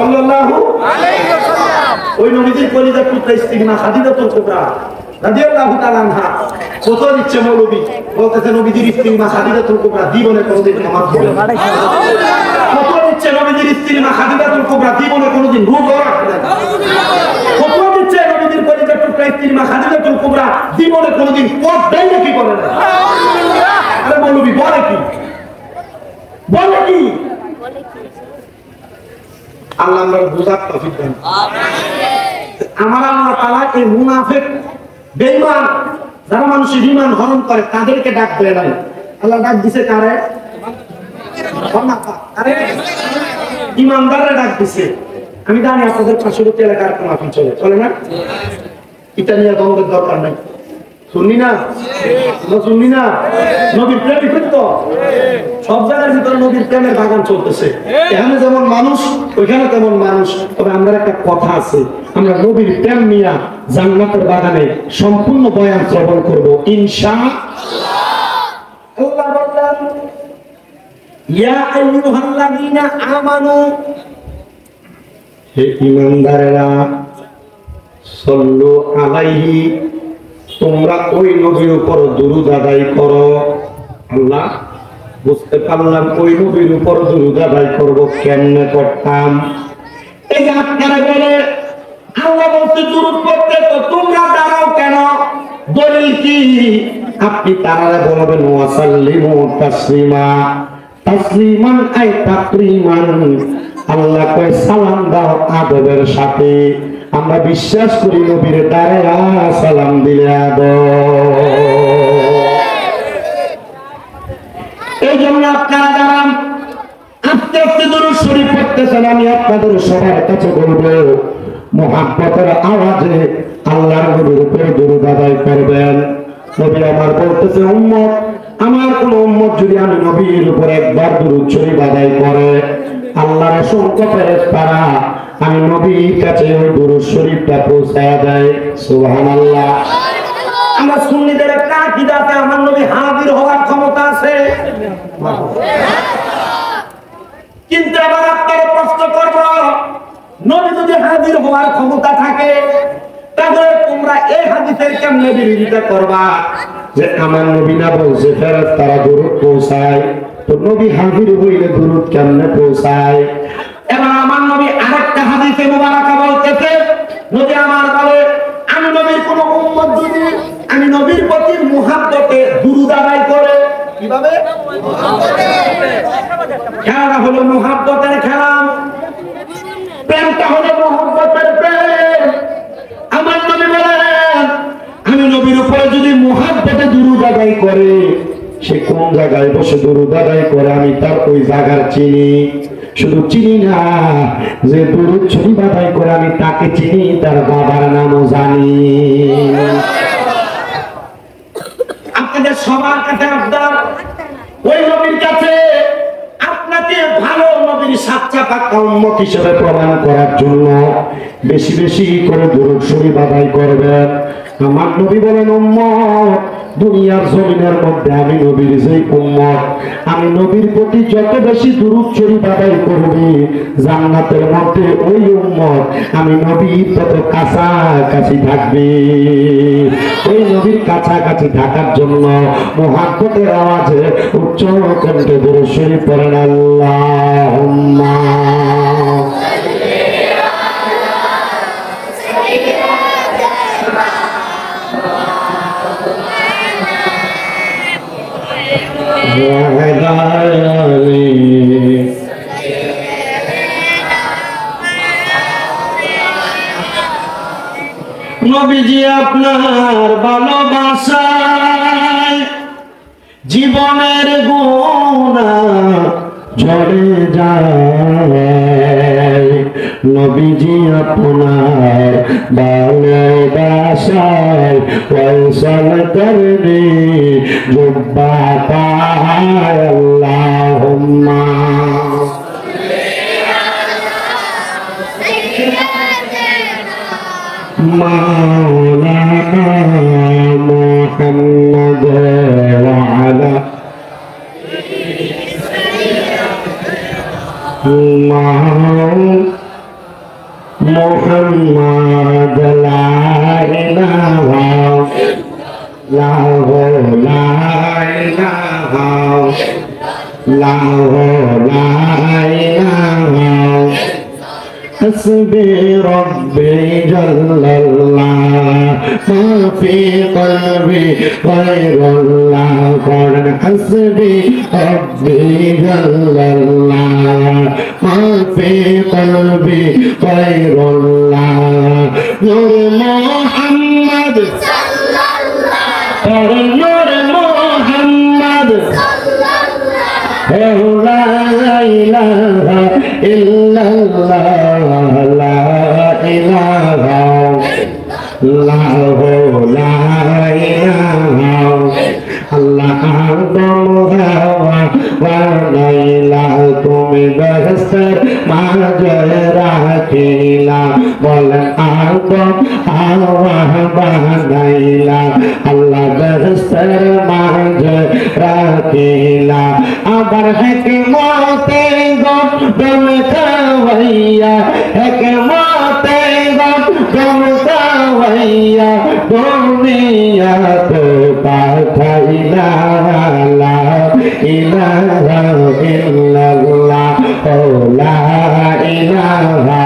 সাল্লাল্লাহু আলাইহি ওয়াসাল্লাম। ওই নবীজির কলিজার টুকরা স্ত্রী মা খাদিজাতুল কুবরা রাদিয়াল্লাহু তাআলা আনহা কত দিচ্ছে মৌলবী, বলতেছে নবীজির স্ত্রী মা খাদিজাতুল কুবরা জীবনে কোনোদিন নামাজ পড়ে না। কত দিচ্ছে নবীজির স্ত্রী মা খাদিজাতুল কুবরা জীবনে কোনোদিন রোজা রাখে না। কত দিচ্ছে নবীজির কলিজার টুকরা স্ত্রী মা খাদিজাতুল কুবরা জীবনে কোনোদিন পর্দাই নাকি করে না। আরে মৌলবী বলে কি, বলে কি? আল্লাহ আমরা বুঝার তৌফিক দেন। আমার আল্লাহ তাআলা এই মুনাফিক বেঈমান যারা মানুষের ঈমান হরণ করে তাদেরকে ডাক দেয় নাই। আল্লাহ ডাক দিছে কারে? আরে ঈমানদাররা ডাক দিছে। আমি জানি আপনাদের পার্শ্ববর্তী এলাকার মুনাফিক চলে না, এটা নিয়ে দ্বন্দ্বের দরকার নাই। শুনলি না, শুনলি না? নবীর প্রেমিক তো সব জায়গার ভিতরে নবীর প্রেমের বাগান চলতেছে। এখানে যেমন মানুষ ওইখানে তেমন মানুষ। তবে আমাদের একটা কথা আছে, আমরা নবীর প্রেম নিয়ে জান্নাতের বাগানে সম্পূর্ণ বয়ান শ্রবণ করব ইনশাআল্লাহ। আল্লাহ বললেন ইয়া আইয়ুহাল্লাযীনা আমানু, হে ঈমানদারেরা, সাল্লু আলাইহি, তোমরা ওই নবীর উপর দুরূদ আদায় করো। আল্লাহ বুঝতে পারলাম ওই নবীর উপর দুরূদ আদায় করব, কেমনে করতাম? এই যে আপনারা বলে আল্লাহ বলতে দুরূদ পড়তে, তো তোমরা দাঁড়াও কেন? দলিল কি? আপনি তারারে বলবেন ওয়াসাল্লিমু তাসলিমা, তাসলিমান আই তাকরিমান। আল্লাহ কয় সালাম দাও আদবের সাথে। আমরা বিশ্বাস করি নবীর দাঁড়ায়া সালাম দিলে আদব। এই জন্য আপনারা যারা আস্তে আস্তে দুরূদ শরীফ পড়তেছেন, আমি আপনাদের সবার কাছে বলবো মুহাব্বতের আওয়াজে আল্লাহর নবীর উপর দুরূদ আদায় করবেন। নবী আমার বলতেছে উম্মত, আমার কোন উম্মত যদি আমি নবীর উপর একবার দুরূদ শরীফ আদায় করে, আল্লাহর অসংখ্য ফেরেশতারা আমি নবীর কাছে ওই দুরূদ শরীফটা পৌঁছায় দেয়। সুবহানাল্লাহ। আমরা সুন্নিদের একটা আকীদা আছে, আমার নবী হাজির হওয়ার ক্ষমতা আছে। কিন্তু আবার আপনারা প্রশ্ন করব, নবী যদি হাজির হওয়ার ক্ষমতা থাকে তাহলে তোমরা এই হাদিসের কেমনে বিরোধিতা করবা যে আমার নবী না বলছে ফেরেশতারা দুরূদ পৌঁছায়, তো নবী হাজির হইলে দুরূদ কেমনে পৌঁছায়? এবার আমার নবী আরেকটা হাদিসে মুবারাকা বলতেছে, নবী আমার বলে আমি নবীর কোন উম্মত যদি আমি নবীর প্রতি মুহাব্বতে দুরূদ আদায় করে, কিভাবে? খেলা হলো মুহাব্বতের খেলা, প্রেমটা হলো মুহাব্বতের প্রেম। আমার নবী বলেন আমি নবীর উপরে যদি মুহাব্বতে দুরূদ আদায় করে, সে কোন জায়গায় বসে দুরূদ আদায় করে আমি তার ওই জায়গার চিনি। শুধু চিনি না, যে দুরূদ শরীফ আদায় করে আমি তাকে চিনি, তার বাবার নামও জানি। আপনাদের সবার কাছে আবদার, ওই নবীর কাছে আপনাকে ভালো নবীর সাচ্চা পাক্কা উম্মত হিসেবে প্রমাণ করার জন্য বেশি বেশি করে দুরূদ শরীফ আদায় করবেন। আমার নবী বলেন উম্মত, দুনিয়ার জমিনের মধ্যে আমি নবীর যে উম্মত, আমি নবীর প্রতি যত বেশি দুরূদ শরীফ আদায় করবে, জান্নাতের মধ্যে ওই উম্মত আমি নবীর তত কাছাকাছি থাকবে। ওই নবীর কাছাকাছি থাকার জন্য মুহাব্বতের আওয়াজে উচ্চ কণ্ঠে দুরূদ শরীফ পড়েন আল্লাহুম্মা নবীজি আপনার ভালোবাসায় জীবনের গুনাহ ঝরে যায়। নবীজি আপনার ভালোবাসায় ওয়াসাল করনি জুব্বা পায়। আল্লাহুম্মা মাওলানা মুহাম্মদ ওয়া আলা মোহাম্মদ লা ইলাহা ইল্লাল্লাহু লা ইলাহা ইল্লাল্লাহু লা ইলাহা حسبي ربي جل الله ما في قلبي غير الله قال حسبي ربي جل الله ما في قلبي غير الله نور محمد صلى الله نور محمد صلى الله لا إله إلا الله لا إله لا إله الله أعظم هوى وليلى তুমি বেহেশতের মাঝে রাখিলা বলেন আদম হাওয়া বানাইলা আল্লাহ বেহেশতের মাঝে রাখিলা আবার হিকমতে গম খাওয়াইয়া হিকমতে গম খাওয়াইয়া দুনিয়াতে পাঠাইলা লা ইলাহা ইল্লাল্লাহ লা ইলাহা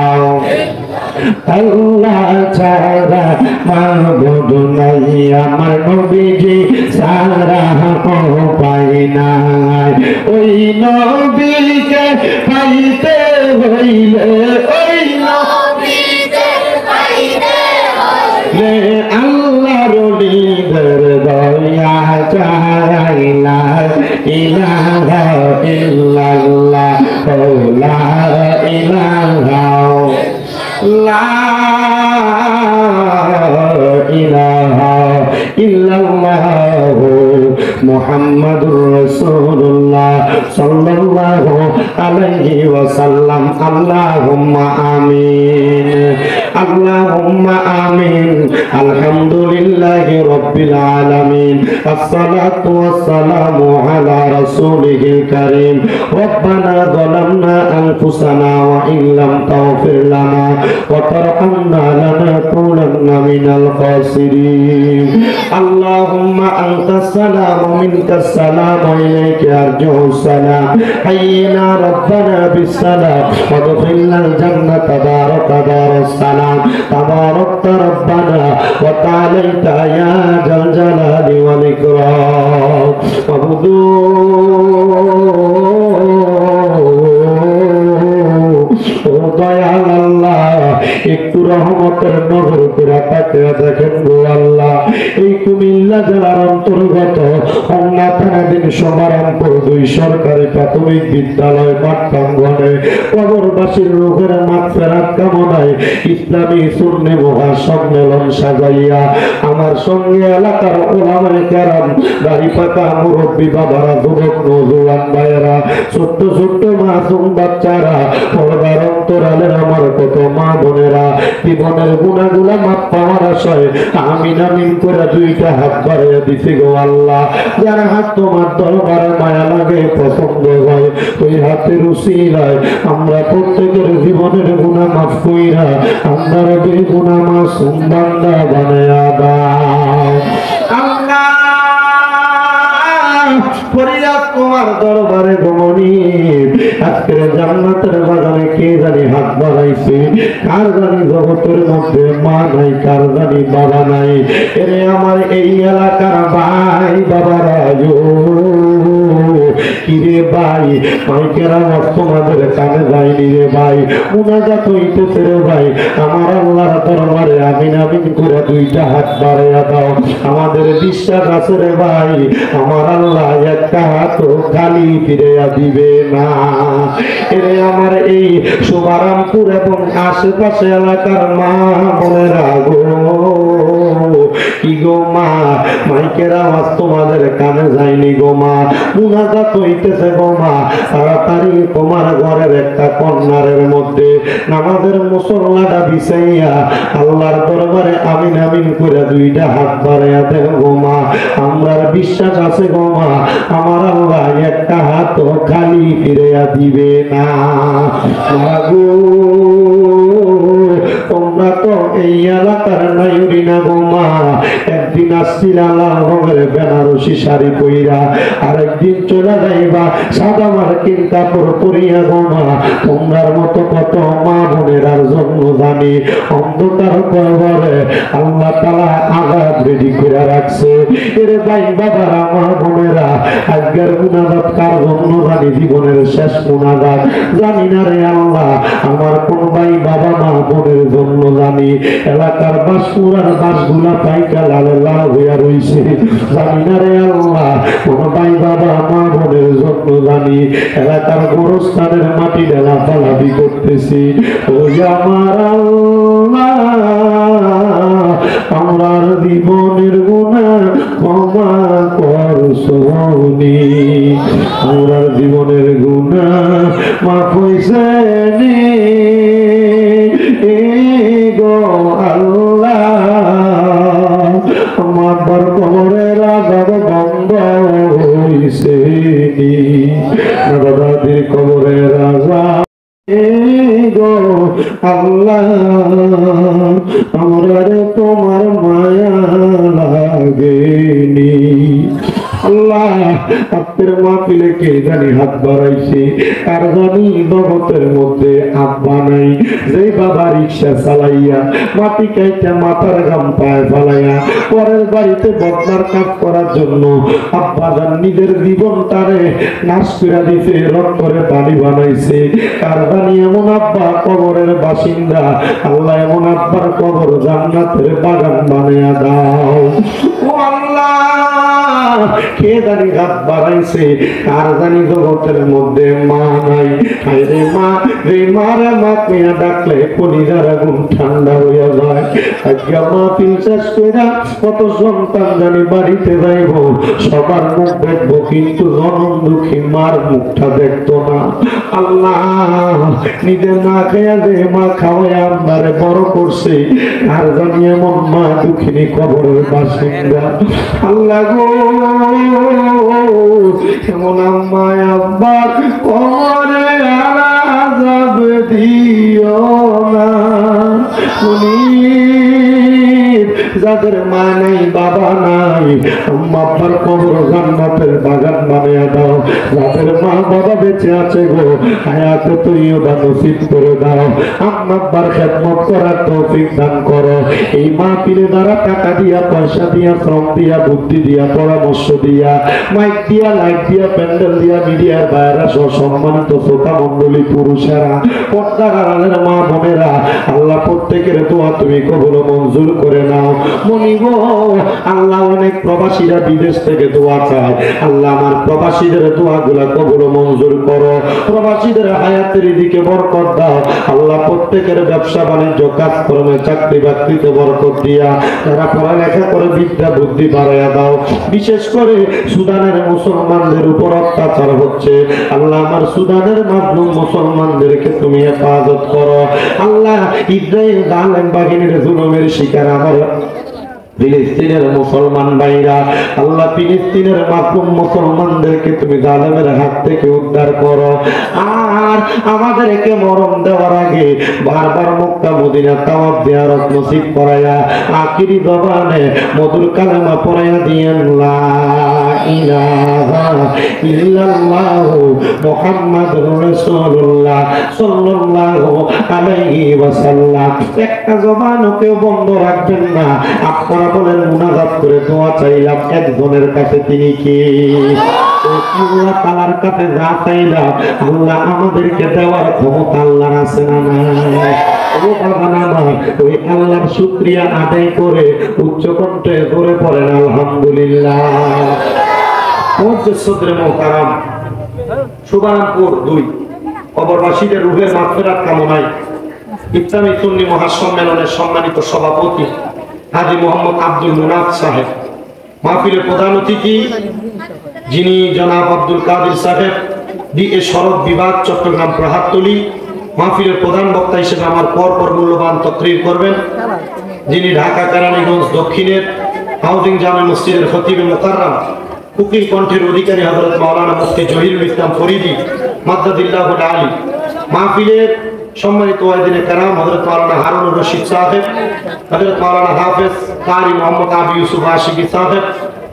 আল্লাহ ছাড়া মাবুদ নাই আমার নবীজি সারা পাই নাই ওই নবীকে পাইতে হইলে ওই নবীকে পাইতে হইলে আল্লাহর নিদের দয়া চাইলা ইলাহা ইল্লাল্লাহ লা ইলাহা লা ইলাহা ইল্লাল্লাহ মুহাম্মাদুর রাসূলুল্লাহ সাল্লাল্লাহু আলাইহি ওয়াসাল্লাম আল্লাহুম্মা আমিন আল্লাহুম্মা আমিন আলহামদুলিল্লাহি রাব্বিল আলামিন আসসালাতু ওয়াসসালামু আলা রাসূলিল কারীম রব্বানা যালামনা আনফুসানা ওয়া ইল্লাম তাগফির লানা ওয়া তারহামনা লানাকুনান্না মিনাল খাসিরিন আল্লাহুম্মা আনতাস সালাম ওয়া মিনকাস সালাম ওয়া ইলাইকা আরজু'us সালাম হাইয়িনা রাব্বানা বিস সালাম ওয়া দুখিলনাল জান্নাতা বারাকা দারুস সালাম তাবারাকতা রাব্বানা ওয়া তাআলাইতা ইয়া জাল জালালি ওয়াল ইকরাম আবুদু ও দয়াল আল্লাহ একটু রহমতের নজর করে তাকিয়ে দেখেন গো আল্লাহ এই কুমিল্লা জেলার অন্তর্গত হোমনা থানাধীন সমারামপুর 2 সরকারি প্রাথমিক বিদ্যালয় মাঠ প্রাঙ্গণে কবরবাসীর রোগের মাগফিরাত কামনায় ইসলামী সুন্নি মহাসম্মেলন সাজাইয়া আমার সঙ্গে এলাকার উলামায়ে কেরাম দাড়ি পাকা মুরব্বী বাবারা যুবক নওজোয়ান ভাইয়েরা ছোট্ট ছোট্ট মাসুম বাচ্চারা পর্দার অন্তরালের আমার কত মা বোনেরা জীবনের গুনাহগুলা মাপ পাওয়ার আশায় আমিন আমিন করে 2টা হাত বাড়িয়ে দিছি গো আল্লাহ যার হাত তোমার দরবারে মায়া লাগে পছন্দ হয় ওই হাতের উসিলায় আমরা প্রত্যেকের জীবনের গুনাহ মাফ কইরা আমরা বেগুনাহ মাসুম বান্দা বানায়া দাও আল্লাহ ফরিয়াদ তোমার দরবারে গমনি আজকের জান্নাতের বাগানে কে জানি হাত বাড়াইছে কার জানি জগতের মধ্যে মা নাই কার জানি বাবা নাই এরে আমার এই এলাকার ভাই বাবারা কিরে ভাই মাইকের আওয়াজ তোমাদের কানে যায়নি রে ভাই মুনাজাত হইতেছে রে ভাই আমার আল্লাহর দরবারে আমিন আমিন করে 2টা হাত বাড়াইয়া দাও আমাদের বিশ্বাস আছে রে ভাই আমার আল্লাহ একটা হাত খালি ফিরিয়া দিবে না এরে আমার এই শুভারামপুর এবং আশেপাশে এলাকার মা বোনেরা গো কি গো মা মাইকের আওয়াজ তোমাদের কানে যায়নি গো মা মুনাজাত হইতেছে গো মা তাড়াতাড়ি তোমার ঘরের একটা কর্নারের মধ্যে নামাজের মুসল্লাটা বিছাইয়া আল্লাহর দরবারে আমিন আমিন করে 2টা হাত বাড়াইয়া দেন গো মা আমরার বিশ্বাস আছে গো মা আমার আল্লাহ একটা হাত খালি ফিরিয়া দিবে না গো এই এলাকার নাইরি না গো মা। একদিন আসছিল লাল রঙের বেনারসি শাড়ি পইরা, আরেকদিন চলে যাইবা সাদা মার্কিন কাপড় পরিয়া গো মা। তোমরার মতো কত মা বোনেরার জন্য জানি অন্ধকার কবরে আল্লাহ তাআলা আযাব রেডি করে রাখছে। এরে ভাই বাবারা মা বোনেরা, আজকের মুনাজাত কার জন্য জানি? জীবনের শেষ মুনাজাত জানি না রে আল্লাহ, আমার কোন ভাই বাবা মা বোনের জন্য জানি। এলাকার বাসপুরার বাসগুলা পাইকা লাল লাল হইয়া রইছে জানি না রে আল্লাহ, কোন ভাই বাবা মা বোনের জন্য জানি। এলাকার গোরস্থানের মাটি ঢেলা ফালাবি করতেছি। ওই আমার আল্লাহ, আমরার জীবনের গুনাহ ক্ষমা করছনি, আমরার জীবনের গুনাহ মাফ হইছে নি গো আল্লাহ। আমার কবরের আযাব বন্ধ হইছে নি, দাদাদের কবরের আযাব গো আল্লাহ। আমার তোমার মায়া লাগেনি আল্লাহ। আপনার মাহফিলে কে জানি হাত বাড়াইছে, আর জানি জগতের মধ্যে আব্বা নাই, যে বাবা রিক্সা চালাইয়া মাটি কাইটা মাথার গাম পায়ে ফালাইয়া পরের বাড়িতে বদনার কাজ করার জন্য আব্বা জান নিজের জীবনটারে নাশ করে দিছে, রক্তরে পানি বানাইছে। আর জানি এমন আব্বা কবরের বাসিন্দা, আল্লাহ এমন আব্বার কবর জান্নাতের বাগান বানাইয়া দাও ও আল্লাহ। কে জানি হাত বাড়াইছে, আর জানি জগতের মধ্যে মা নাই। রে মা রে মারা মা পেয়া ডাকলে কলিজার আগুন ঠান্ডা হইয়া যায়। আজকে মা শেষ কইরা কত সন্তান জানি বাড়িতে যাইব, সবার মুখ দেখবো, কিন্তু জনম দুঃখী মার মুখটা দেখতো না। আল্লাহ নিজে না খেয়া দে মা খাওয়ায় আমারে বড় করছে, আর জানি এমন মা দুঃখিনী কবরের বাসিন্দা। আল্লাহ গো এমন আম্মায় আব্বার কবরে আযাব দিও না। যাদের মা নাই বাবা নাই, আম্মা আব্বার কবর জান্নাতের বাগান বানিয়ে দাও। যাদের মা বাবা বেঁচে আছে গো, হায়াতে তুইও নসিব করে দাও। আম্মা আব্বার খেদমত করার তৌফিক দান করো। এই মাহফিলে দ্বারা টাকা দিয়া, পয়সা দিয়া, শ্রম দিয়া, বুদ্ধি দিয়া, পরামর্শ দিয়া, মাইক দিয়া, লাইট দিয়া, প্যান্ডেল দিয়া, মিডিয়ার বাইরা সহ সম্মানিত শ্রোতা মন্ডলী, পুরুষেরা, পর্দার আড়ালের মা বোনেরা, আল্লাহ প্রত্যেকের দোয়া তুমি কবুল মঞ্জুর করে নাও। মনিব আল্লাহ অনেক প্রবাসীরা বিদেশ থেকে দোয়া চায়, আল্লাহ আমার প্রবাসীদের দোয়াগুলা কবুল মঞ্জুর করো। প্রবাসীদের হায়াতের দিকে বরকত দাও আল্লাহ। প্রত্যেকের ব্যবসা বাণিজ্য কাজকর্মে চাকরি বাকরিতে বরকত দিয়া, যারা পড়ালেখা করে বিদ্যা বুদ্ধি বাড়াইয়া দাও। বিশেষ করে সুদানের মুসলমানদের উপর অত্যাচার হচ্ছে, আল্লাহ আমার সুদানের মাজলুম মুসলমানদেরকে তুমি হেফাজত করো। আল্লাহ ইসরায়েল জালেম বাহিনীর জুলুমের শিকার আমার ফিলিস্তিনের মুসলমান ভাইরা, আল্লাহ ফিলিস্তিনের মাসুম মুসলমানদেরকে তুমি জালেমের হাত থেকে উদ্ধার করো। আর আমাদেরকে মরণ দেওয়ার আগে বারবার মক্কা মদিনা তাওয়াফ জিয়ারত নসিব করায়া, আখিরি জবানে মধুর কালেমা পড়ায়া দিয়েন লা ইলাহা ইল্লাল্লাহু মুহাম্মাদুর রাসূলুল্লাহ সাল্লাল্লাহু আলাইহি ওয়াসাল্লাম। একটা জবানকে বন্ধ রাখবেন না। আপনারা বলেন মুনাজাত করে দোয়া চাইলাম একজনের কাছে, তিনি কি? আল্লাহ তাআলার কাছে যা চাইলাম আল্লাহ আমাদেরকে দেওয়ার ক্ষমতা আল্লাহর আছে না নাই? ওই আল্লাহর শুকরিয়া আদায় করে উচ্চ কণ্ঠে ধরে পড়েন আলহামদুলিল্লাহ। সুবহানপুর 2 কবরবাসীদের রূহের মাগফিরাত কামনায় ইসলামী সুন্নি মহাসম্মেলনের সম্মানিত সভাপতি হাজী মোহাম্মদ আব্দুল মুনাফ সাহেব, মাহফিলের প্রধান অতিথি যিনি জনাব আব্দুল কাদের সাহেব, ডিএ সড়ক বিভাগ, চট্টগ্রাম প্রহারতলী। মাহফিলের প্রধান বক্তা হিসেবে আমার পর মূল্যবান তকরির করবেন যিনি ঢাকা কেরানীগঞ্জ দক্ষিণের হাউজিং জামে মসজিদের খতিবে মুকাররম, কুকিল কণ্ঠের অধিকারী হযরত মাওলানা মুফতি জহিরুল ইসলাম ফরিদি মাদ্দাদিল্লাহুল আলী। মাহফিলের সম্মানিত ওয়াইদিনে কেরাম, হযরত মাওলানা হারুনুর রশিদ সাহেব, হযরত মাওলানা হাফেজ কারি মোহাম্মদ আবু ইউসুফ আশিকি সাহেব,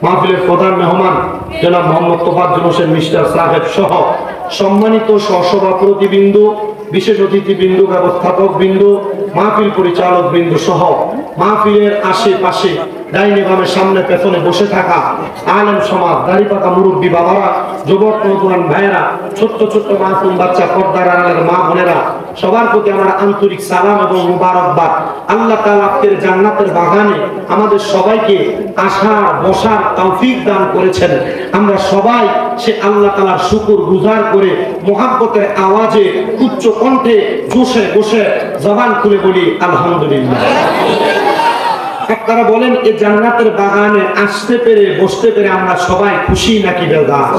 মাহফিলের প্রধান মেহমান জনাব মোহাম্মদ তোফাজ্জল হোসেন মিস্টার সাহেব সহ সম্মানিত সহসভাপতি বিন্দু, বিশেষ অতিথি বিন্দু, ব্যবস্থাপক বিন্দু, মাহফিল পরিচালক বিন্দু সহ মাহফিলের আশেপাশে ডাইনে বামে সামনে পেছনে বসে থাকা আলেম সমাজ, দাড়ি পাকা মুরব্বী বাবারা, যুবক নৌজওয়ান ভাইয়েরা, ছোট্ট ছোট্ট মাসুম বাচ্চা, পর্দার আড়ালের মা বোনেরা, সবার প্রতি আমার আন্তরিক সালাম এবং মুবারকবাদ। আল্লাহ তাআলা আজকের জান্নাতের বাগানে আমাদের সবাইকে আসার বসার তৌফিক দান করেছেন। আমরা সবাই সে আল্লাহ তাআলার শুকর গুজার করে মুহাব্বতের আওয়াজে উচ্চ কণ্ঠে জোশে বসে জবান খুলে বলি আলহামদুলিল্লাহ। আপনারা বলেন এই জান্নাতের বাগানে আসতে পেরে বসতে পেরে আমরা সবাই খুশি নাকি বেজার?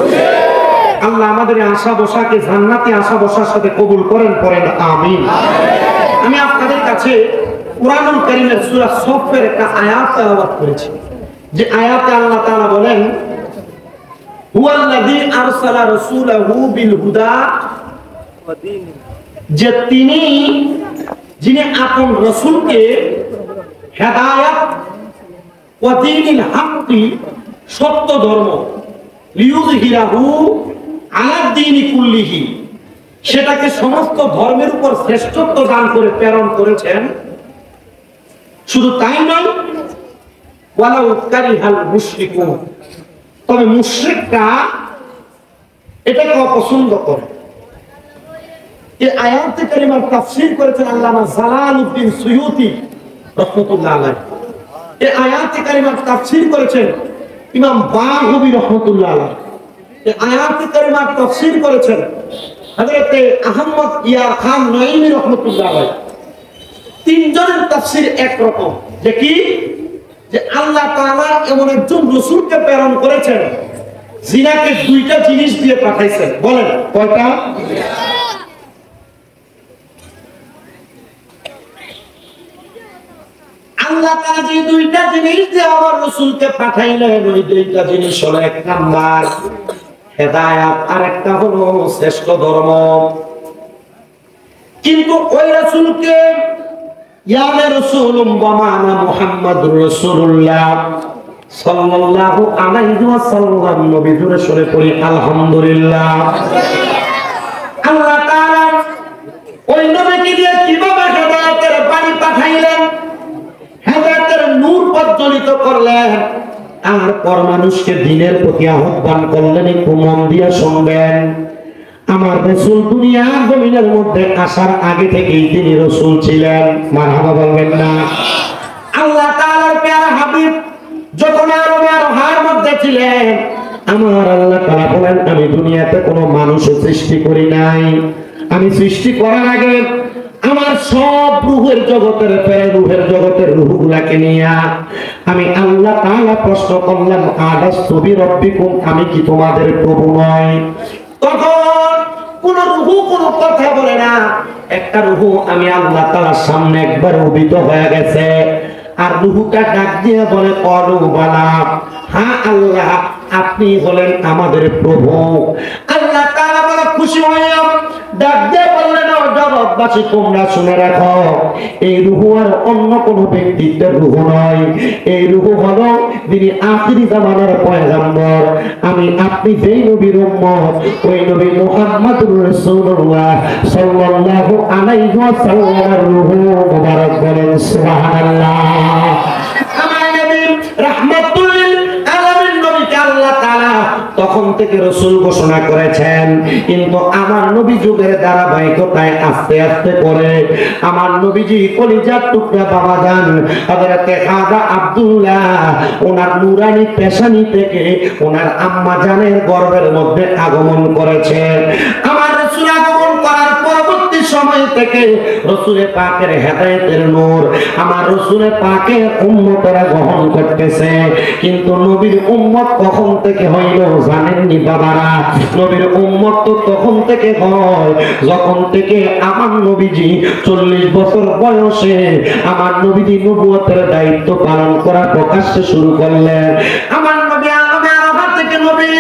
আল্লাহ আমাদের আশা বসাকে জান্নাতে আশা বসার সাথে কবুল করেন, পড়েন আমিন। আমি আপনাদের কাছে কুরআনুল কারীমের সূরা সফের একটা আয়াত তেলাওয়াত করেছি, যে আয়াতে আল্লাহ তাআলা বলেন হুয়াল্লাযী আরসালা রাসূলাহু বিল হুদা, যে যিনি আপন রাসূলকে হেদায়াত ওয়া দীনিল হাক্কি, সত্য ধর্ম, লিইয়ুযহিরাহু আলা দীনি কুল্লিহি, সেটাকে সমস্ত ধর্মের উপর শ্রেষ্ঠত্ব দান করে প্রেরণ করেছেন। শুধু তাই নয়, ওয়ালাউ কারিহাল মুশরিকুন, তবে মুশরিকরা এটাকে অপছন্দ করে। এই আয়াতে কারিমার তাফসীর করেছেন আল্লামা জালালউদ্দিন সুয়ুতী রাহমাতুল্লাহ আলাইহি। এই আয়াতে কারিমার তাফসীর করেছেন ইমাম বাগবী রাহমাতুল্লাহ আলাইহি। এই আয়াতে কারিমার তাফসীর করেছেন হযরত আহমদ ইয়া খান নঈমী রাহমাতুল্লাহ আলাইহি। তিনজনের তাফসীর একরকম, যে কি, যে আল্লাহ তাআলা এমন একজন রাসূলকে প্রেরণ করেছেন যিনাকে দুইটা জিনিস দিয়ে পাঠাইছেন। বলেন কয়টা? আল্লাহ তাআলা যে দুইটা জিনিস দিয়ে আমার রাসূলকে পাঠাইলেন, ওই দুইটা জিনিস হলো, এক নাম্বার হেদায়েত, আর একটা হলো শ্রেষ্ঠ ধর্ম। কিন্তু ওই রাসূলকে ইয়া রাসূলুম ওয়া মা'না মুহাম্মাদুর রাসূলুল্লাহ সাল্লাল্লাহু আলাইহি ওয়াসাল্লাম, নবী জুড়ে সরে পড়ি আলহামদুলিল্লাহ। আল্লাহ তাআলা ওই নবীকে দিয়ে কিভাবে হেদায়েতের বাণী পাঠাইলেন, হেদায়েতের নূর প্রজ্বলিত করলেন, তারপর মানুষকে দ্বীনের প্রতি আহ্বান করলেন। একটু মন দিয়ে শুনবেন। আমার রাসূল দুনিয়ার জমিনের মধ্যে আসার আগে থেকেই তিনি রাসূল ছিলেন। মারহাবা বলবেন না? আল্লাহ তাআলার প্যারা হাবিব যখন আরবের মধ্যে ছিলেন, আমার আল্লাহ তাআলা বলেন আমি দুনিয়াতে কোনো মানুষ সৃষ্টি করি নাই। আমি সৃষ্টি করার আগে আমার সব রূহের জগতের রূহগুলাকে নিয়ে আমি আল্লাহ তাআলা প্রশ্ন করলাম, আলাস্তু বিরাব্বিকুম, আমি কি তোমাদের প্রভু নয়? তখন কোন রূহ কোন কথা বলে না। একটা রূহ আমি আল্লাহ তাআলার সামনে একবার উদিত হয়ে গেছে, আর রূহটা ডাক দিয়ে বলে ক্বালু বালা, হ্যাঁ আল্লাহ আপনি হলেন আমাদের প্রভু। আল্লাহ তাআলা বলে খুশি হইয়া ডাক দিয়ে বললেন, জগৎবাসী তোমরা শুনে রাখো, এই রূহ আর অন্য কোন ব্যক্তিত্বের রূহ নয়। এই রূহ হলো যিনি আখিরি জামানার পয়গম্বর, আমি আপনি যেই নবীর উম্মত, ওই নবী মুহাম্মদুর রাসূলুল্লাহ সাল্লাল্লাহু আলাইহি ওয়াসাল্লামের রূহ মুবারক। বলেন সুবহানাল্লাহ। আমার নবী রাহমাতুল লিল আলামিন, নবীকে আল্লাহ তাআলা তখন থেকে রাসূল ঘোষণা করেছেন, কিন্তু আমার নবী যুগের ধারাবাহিকতায় আস্তে আস্তে করে আমার নবীজি কলিজার টুকরা বাবা জান হযরত খাজা আব্দুল্লাহ ওনার নূরানী পেশানি থেকে ওনার আম্মা জানের গর্ভের মধ্যে আগমন করেছেন। আমার রাসূল আগমন করার পরবর্তী সময় থেকে রাসূলের পাকের হেদায়েতের নূর আমার রাসূলের পাকের উম্মতরা গ্রহণ করতেছে। কিন্তু নবীর উম্মত কখন থেকে হইল জানেননি বাবারা? নবীর উম্মত তো তখন থেকে হয় যখন থেকে আমার নবীজি 40 বছর বয়সে আমার নবীজি নবুয়তের দায়িত্ব পালন করা প্রকাশ্যে শুরু করলেন। আমার নবী আলমে আরফা থেকে নবী,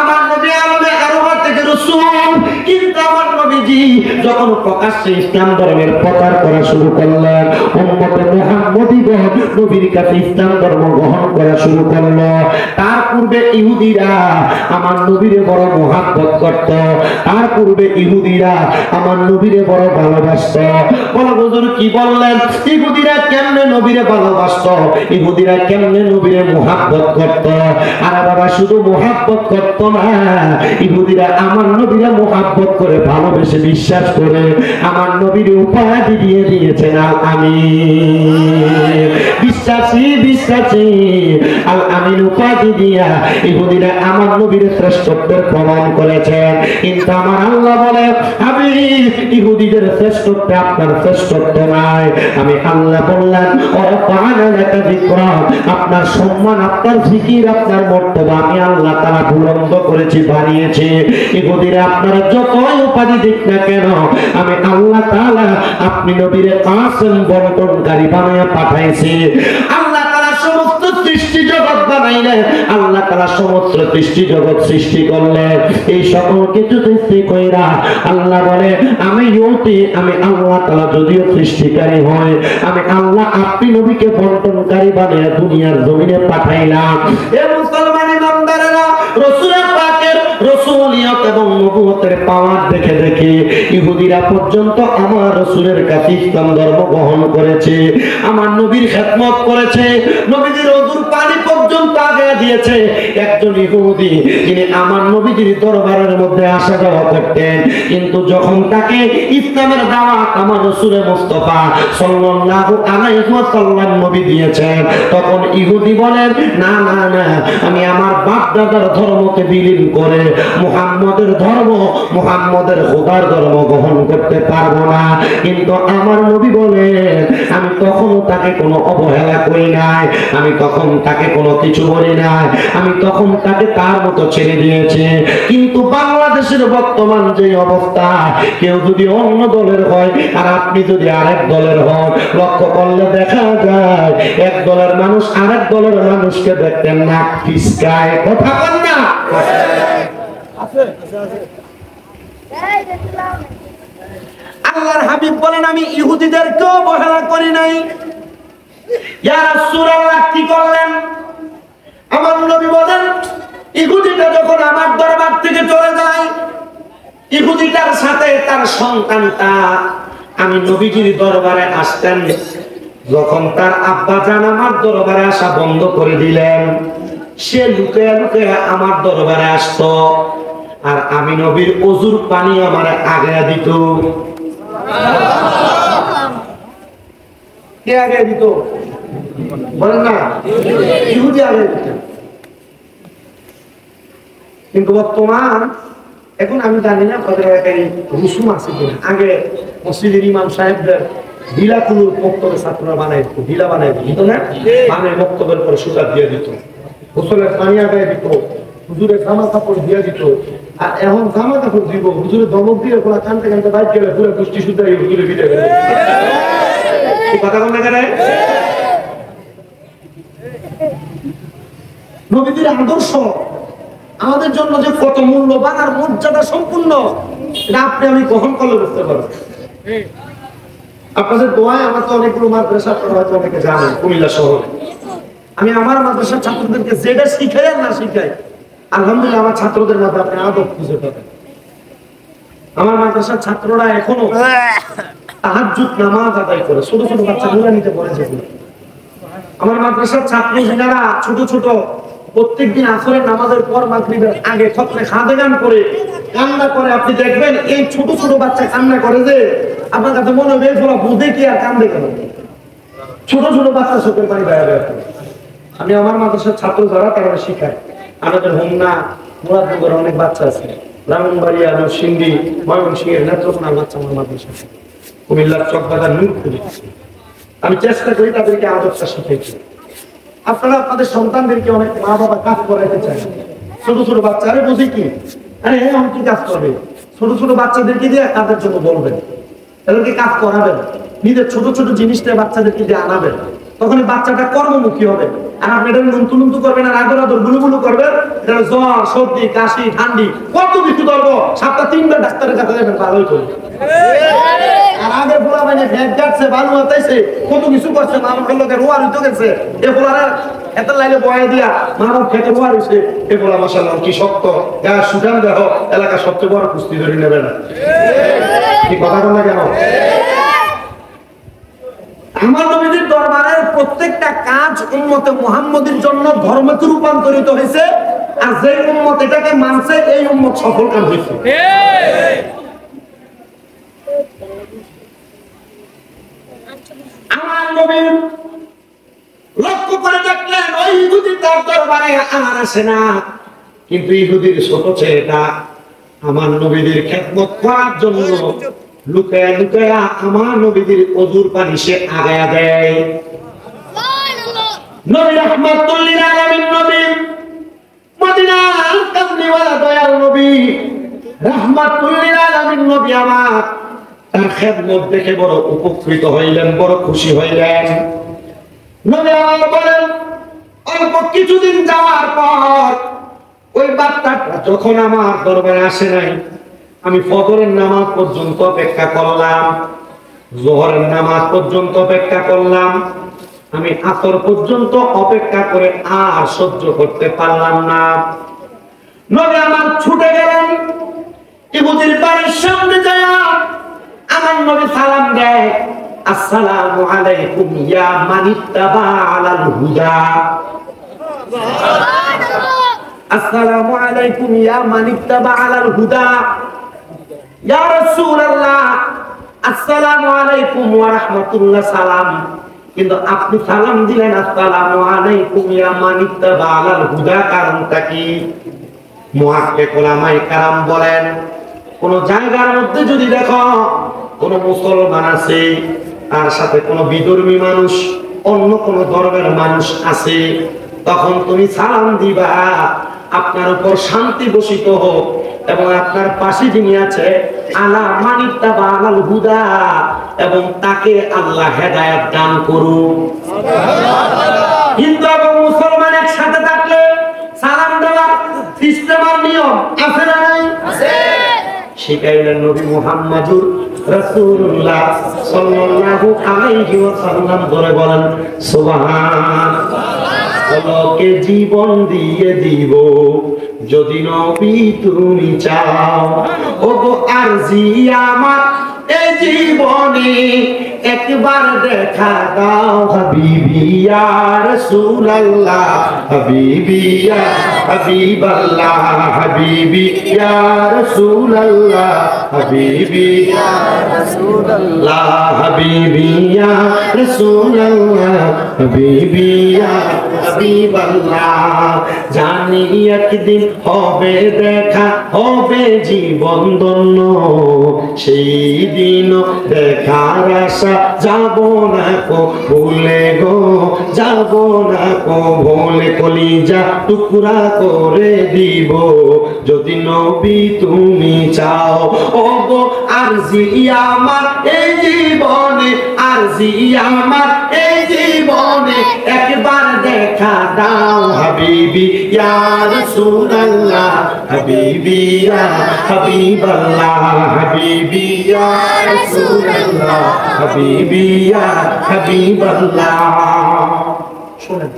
আমার নবী আলমে আরফা থেকে রাসূল, কিন্তু আমার নবীজি যখন প্রকাশ্যে ইসলাম ধর্মের প্রচার করা শুরু করলেন, উম্মতে মুহাম্মদীগণ নবীর কাছে ইসলাম ধর্ম গ্রহণ করা শুরু করলো। তার পূর্বে ইহুদিরা আমার নবীরে বড় মুহাব্বত করত, তার পূর্বে ইহুদিরা আমার নবীরে বড় ভালোবাসত। বলো হুজুর কি বললেন? ইহুদিরা কেমনে নবীরে ভালোবাসত, ইহুদিরা কেমনে নবীরে মুহাব্বত করত? আর বাবা শুধু মুহাব্বত করত না, ইহুদিরা আমার নবীরে মুহাব্বত করে ভালোবেসে বিশ্বাস করে আমার নবীর উপাধি দিয়ে দিয়েছেন আল আমিন। বিশ্বাসী বিশ্বাসী আল আমিন উপাধি দিয়া ইহুদিরা আমার নবীর শ্রেষ্ঠত্বের প্রমাণ করেছেন। কিন্তু আমার আল্লাহ বলে আমি ইহুদিদের শ্রেষ্ঠত্বে আপনার শ্রেষ্ঠত্ব নাই। আমি আল্লাহ বললাম আপনার সম্মান, আপনার জিকির, আপনার মর্তবা আমি আল্লাহ তাআলা বুলন্দ করেছি, বানিয়েছি। ইহুদিরা আপনারা যতই উপাধি দিক না কেন, আমি আল্লাহ তাআলা আপনি নবীরে কাসেম বন্টনকারী বানিয়ে পাঠাইছি। আল্লাহ তাআলা সমস্ত সৃষ্টি জগৎ বানাইলেন, আল্লাহ তাআলা সমস্ত সৃষ্টি জগৎ সৃষ্টি করলেন। এই সকল কিছু সৃষ্টি কইরা আল্লাহ বলে আমি আল্লাহ তাআলা যদিও সৃষ্টিকারী হয়, আমি আল্লাহ আপনি নবীকে বন্টনকারী বানিয়ে দুনিয়ার জমিনে পাঠাইলাম। এ মুসলমান ইমানদারেরা, রাসূলের পাকের রাসূলিয়ত এবং নবুয়তের পাওয়ার দেখে দেখে ইহুদিরা পর্যন্ত আমার রাসূলের কাছে ইসলাম ধর্ম গ্রহণ করেছে, আমার নবীর খেদমত করেছে, নবীর ওযুর পানি পর্যন্ত আগে দিয়েছে। একজন ইহুদি যিনি আমার নবীর দরবারের মধ্যে আসা যাওয়া করতেন, কিন্তু যখন তাকে ইসলামের দাওয়াত আমার রাসূল মুস্তাফা সাল্লাল্লাহু আলাইহি ওয়াসাল্লাম নবী দিয়েছেন, তখন ইহুদি বলেন না না না, আমি আমার বাপ দাদার ধর্মকে বিলীন করে মুহাম্মদের ধর্ম, মুহাম্মদের খোদার ধর্ম গ্রহণ করতে পারবো না। কিন্তু আমার নবী বলেন আমি তখনও তাকে কোনো অবহেলা করি নাই, আমি তখন তাকে কোনো কিছু বলি নাই, আমি তখন তাকে তার মতো ছেড়ে দিয়েছি। কিন্তু বাংলাদেশের বর্তমান যে অবস্থা, কেউ যদি অন্য দলের হয় আর আপনি যদি আরেক দলের হন, লক্ষ্য করলে দেখা যায় এক দলের মানুষ আরেক দলের মানুষকে দেখতেন না ফিসকায়। কথা বল না? আল্লাহর হাবিব বলেন আমি ইহুদিদেরকেও অবহেলা করি নাই। ইয়া রাসূলুল্লাহ কি করলেন? আমার নবী বলেন ইহুদিটা যখন আমার দরবার থেকে চলে যায়, ইহুদিটার সাথে তার সন্তানটা আমি নবীজির দরবারে আসতেন। যখন তার আব্বা জান আমার দরবারে আসা বন্ধ করে দিলেন, সে লুকিয়ে লুকিয়ে আমার দরবারে আসতো, আর আমি নবীর ওযুর পানি আমার আগে দিত। কে আগে দিত বলেন না? ইহুদি আগে দিত। কিন্তু বর্তমান এখন আমি জানি না তাদের এলাকায় রুসুম আছে কিনা। আগে মসজিদের ইমাম সাহেবদের ঢিলাকুলুর বক্তব্য ছাত্ররা বানাই দিত, ঢিলা বানাই দিত না, বানায় বক্তব্যের পরে সুতা দিয়ে দিত, গোসলের পানি আগায় দিত, হুজুরের জামা কাপড় দিয়ে দিত। আর এখন জামা কাপড় দিব, হুজুরের দমক দিয়ে ওরা কানতে কানতে বাইক গেলে পুরো গোষ্ঠী সুতা হুজুরে ভিড়ে গেলে কথা বল না কেন? নবীদের আদর্শ আমাদের জন্য যে কত মূল্যবান আর মর্যাদা সম্পূর্ণ, এটা আপনি আমি গ্রহণ করলে বুঝতে পারবো। আপনাদের দোয়ায় আমার তো অনেকগুলো মাদ্রাসা হয়তো অনেকে জানেন কুমিল্লা শহরে। আমি আমার মাদ্রাসার ছাত্রদেরকে যেটা শিখাই আর না শিখাই, আলহামদুলিল্লাহ আমার ছাত্রদের মধ্যে আপনি আদব খুঁজে পাবেন। আমার মাদ্রাসার ছাত্ররা এখনো তাহাজ্জুদ নামাজ আদায় করে, ছোট ছোট বাচ্চা নুরানিতে পড়ে যেগুলো। আমার মাদ্রাসার ছাত্র যারা ছোট ছোট প্রত্যেকদিন আসরের নামাজের পর মাগরিবের আগে খতমে খাদেগান করে কান্না করে, আপনি দেখবেন এই ছোট ছোট বাচ্চা কান্না করে যে আপনার কাছে মনে হবে এগুলো বুঝে কি আর কান্দে কেন? ছোট ছোট বাচ্চা চোখের পানি বাইরে বের করে। আমি আমার মাদ্রাসার ছাত্র যারা তারা শিখাই। আমাদের হোমনা মুরাদনগরে অনেক বাচ্চা আছে, ব্রাহ্মণবাড়িয়া, নরসিংদী, ময়মনসিংহের নেত্রকোনার বাচ্চা আমার মাদ্রাসা, কুমিল্লার চকবাজার নূরপুরে। আমি চেষ্টা করি তাদেরকে আদর্শটা শিখাইছি। আপনারা আপনাদের সন্তানদেরকে অনেক মা বাবা কাজ করাইতে চান, ছোট ছোট বাচ্চা আরে বুঝি কি, আরে আমি কি কাজ করবে, ছোট ছোট বাচ্চাদেরকে দিয়ে তাদের জন্য বলবেন, তাদেরকে কাজ করাবেন, নিজের ছোট ছোট জিনিসটা বাচ্চাদেরকে দিয়ে আনাবেন। তখন বাচ্চাটা কর্মমুখী হবে। আর আপনি এটা নুনতু নুনতু করবেন আর আদর আদর গুলু গুলু করবেন, এটা জ্বর সর্দি কাশি ঠান্ডি কত কিছু ধরবো, সপ্তাহ 3 বার ডাক্তারের কাছে যাবেন, ভালোই করবে। আর আগে পোলা বাইনে ভ্যাট যাচ্ছে বালু হাতাইছে কত কিছু করছে, মানুষের লোকের রোয়া হইতে গেছে, এ পোলারা এত লাইলে বয়ে দিয়া মানুষ খেতে রোয়া হয়েছে, এ পোলা মাশাআল্লাহ কি শক্ত গা সুঠাম দেহ, এলাকার সবচেয়ে বড় কুস্তি ধরে নেবে না। কি কথা বল না কেন? আমার নবীর দরবারের প্রত্যেকটা কাজ উম্মতে মুহাম্মদের জন্য ধর্মতে রূপান্তরিত হয়েছে, আর যে উম্মত এটাকে মানছে এই উম্মত সফল কাম হয়েছে। আমার নবী লক্ষ্য করে দেখলেন ওই ইহুদি তার দরবারে আর আসে না, কিন্তু ইহুদির ছোট ছেলেটা আমার নবীদের খেদমত করার জন্য লুকায়া লুকায়া আমার নবীদের ওযুর পানি সে আগায়া দেয়। নবী রাহমাতুল লিল আলামিন, নবী মদিনার কামলিওয়ালা দয়াল নবী রাহমাতুল লিল আলামিন, নবী আমার তার খেদমত দেখে বড় উপকৃত হইলেন, বড় খুশি হইলেন। নবী আমার বলেন অল্প কিছুদিন যাওয়ার পর ওই বাচ্চাটা যখন আমার দরবারে আসে নাই, আমি ফজরের নামাজ পর্যন্ত অপেক্ষা করলাম, যোহরের নামাজ পর্যন্ত অপেক্ষা করলাম, আমি আসর পর্যন্ত অপেক্ষা করে আর সহ্য করতে পারলাম না। নবী আমার ছুটে গেলেন ইহুদির বাড়ির সামনে যায়, আমার নবী সালাম দেয়, আসসালামু আলাইকুম ইয়া মানিত্তাবা আলাল হুদা। আসসালামু আলাইকুম ইয়া মানিত্তাবা আলাল হুদা। ইয়া রাসূলুল্লাহ আসসালামু আলাইকুম ওয়া রাহমাতুল্লাহ, সালাম, কিন্তু আপনি সালাম দিলেন আসসালামু আলাইকুম ইয়া মানিত্তাবা আলাল হুদা, কারণটা কি? মুহাক্কিক উলামায়ে কেরাম বলেন, কোন জায়গার মধ্যে যদি দেখো কোন মুসলমান আছে, তার সাথে কোন বিধর্মী মানুষ, অন্য কোন ধর্মের মানুষ আছে, তখন তুমি সালাম দিবা আপনার উপর শান্তি বর্ষিত হোক, এবং আপনার পাশে যিনি আছে আলা মানিত্তাবা আলাল হুদা, এবং তাকে আল্লাহ হেদায়েত দান করুন। হিন্দু এবং মুসলমান একসাথে থাকলে সালাম দেওয়ার সিস্টেম আর নিয়ম আছে না নাই? আছে। শিখাইলেন নবী মুহাম্মদুর রাসূলুল্লাহ সাল্লাল্লাহু আলাইহি ওয়াসাল্লাম, ধরে বলেন সুবহানাল্লাহ। বলকে জীবন দিয়ে দিব যদি নবী তুমি চাও, ওগো আরজি আমার এই জীবনে একবার দেখা দাও, হাবিবি ইয়া রাসূলুল্লাহ, হাবিবি ইয়া হাবিবাল্লাহ, হাবিবি ইয়া রাসূলুল্লাহ, হাবিবি ইয়া রাসূলুল্লাহ, হাবিবি ইয়া রাসূলুল্লাহ, হাবিবি ইয়া হাবিবাল্লাহ। জানি একদিন হবে দেখা, হবে জীবন ধন্য, সেই দিন দেখার আশা যাব না কো ভুলে গো, যাব না কো ভুলে, কলিজা টুকরা করে দিব যদি নবী তুমি চাও, ও গো আরজি আমার এই জীবনে, আরজি আমার এই জীবনে একবার দেখা দাও, হাবিবি ইয়া রাসূলুল্লাহ, হাবিবি ইয়া হাবিবাল্লাহ, হাবিবি ইয়া রাসূলুল্লাহ, হাবিবি ইয়া হাবিবাল্লাহ। শুনেন,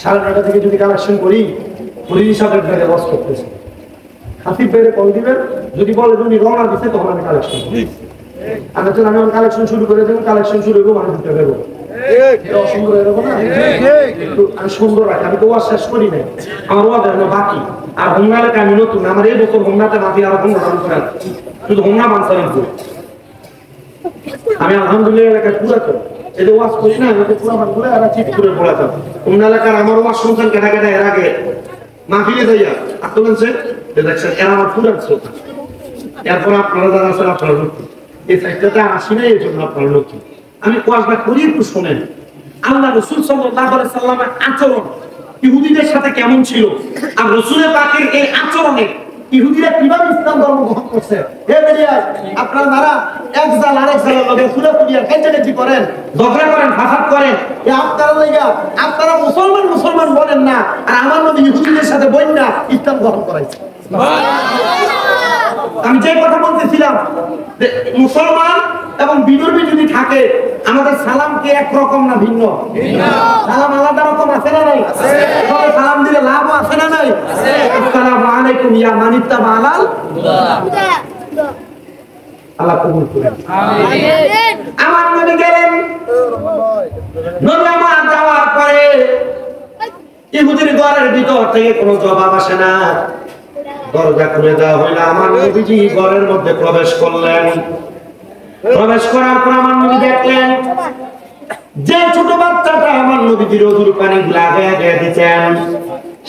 9:30 থেকে যদি কালেকশন করি, পুলিশ হিসাবে বেড়ে বস করতেছে, হাসিব বেড়ে কল দিবেন, যদি বলে উনি রওনা দিচ্ছে তখন আমি কালেকশন করি। আমি কালেকশন শুরু করে দেবো, কালেকশন শুরু করবো, আমি ঢুকে দেবো। অসুন্দর এরকম না, আমি সুন্দর রাখি, আমি তো ওয়াজ শেষ করি নাই, আমার ওয়াজ এখনো বাকি। আর হোমনা এলাকা আমি নতুন, আমার এই বছর হোমনাতে মাফি আরো 15 করেন, শুধু হোমনা মানসারেন। আমি আলহামদুলিল্লাহ এলাকায় পুরাতন, এই যে ওয়াজ করি না, আমাকে পুরা মানগুলো এরা চিট করে পড়াতাম। হোমনা এলাকার আমার ওয়াজ শুনছেন কেনা কেনা এর আগে মাহফিলে যাইয়া আপনার দেখছেন, এরা আমার পুরান শ্রোতা। এরপর আপনারা যারা আছেন আপনারা নতুন, এই সাইডটাতে আসি না, এই জন্য আপনারা নতুন। আমি ওয়াজটা করি, একটু শোনেন। আল্লাহ রাসূল সাল্লাল্লাহু আলাইহি সাল্লামের আচরণ ইহুদিদের সাথে কেমন ছিল, আর রাসূলের পাকের এই আচরণে ইহুদিরা কিভাবে ইসলাম ধর্ম গ্রহণ করছে। আপনারা যারা এক জাল আরেক জালের লগে সুরাপুরিয়া কাইচাকাচি করেন, ঝগড়া করেন, ফাসাদ করেন, আপনারা লাইগা আপনারা মুসলমান মুসলমান বলেন না, আর আমার নবী ইহুদিদের সাথে বইন না ইসলাম গ্রহণ করাইছে। আমি যে কথা বলতেছিলাম যে মুসলমান এবং বিধর্মী যদি থাকে, আমাদের সালাম কি একরকম না ভিন্ন? সালাম আলাদা রকম আছে না নাই? সালাম দিলে লাভ আছে না নাই? আসসালামু আলাইকুম ইয়া মানিতা মালাল আল্লাহ কবুল করেন। আমিন। আমার নবী গেলেন, নবী আমার যাওয়ার পরে ইহুদির ঘরের ভিতর থেকে কোনো জবাব আসে না। দরজা খুলে দেওয়া হইল, আমার নবীজি ঘরের মধ্যে প্রবেশ করলেন। প্রবেশ করার পর আমার নবী দেখলেন যে ছোট বাচ্চাটা আমার নবীজির ওযুর পানি লাগায় দিতেন,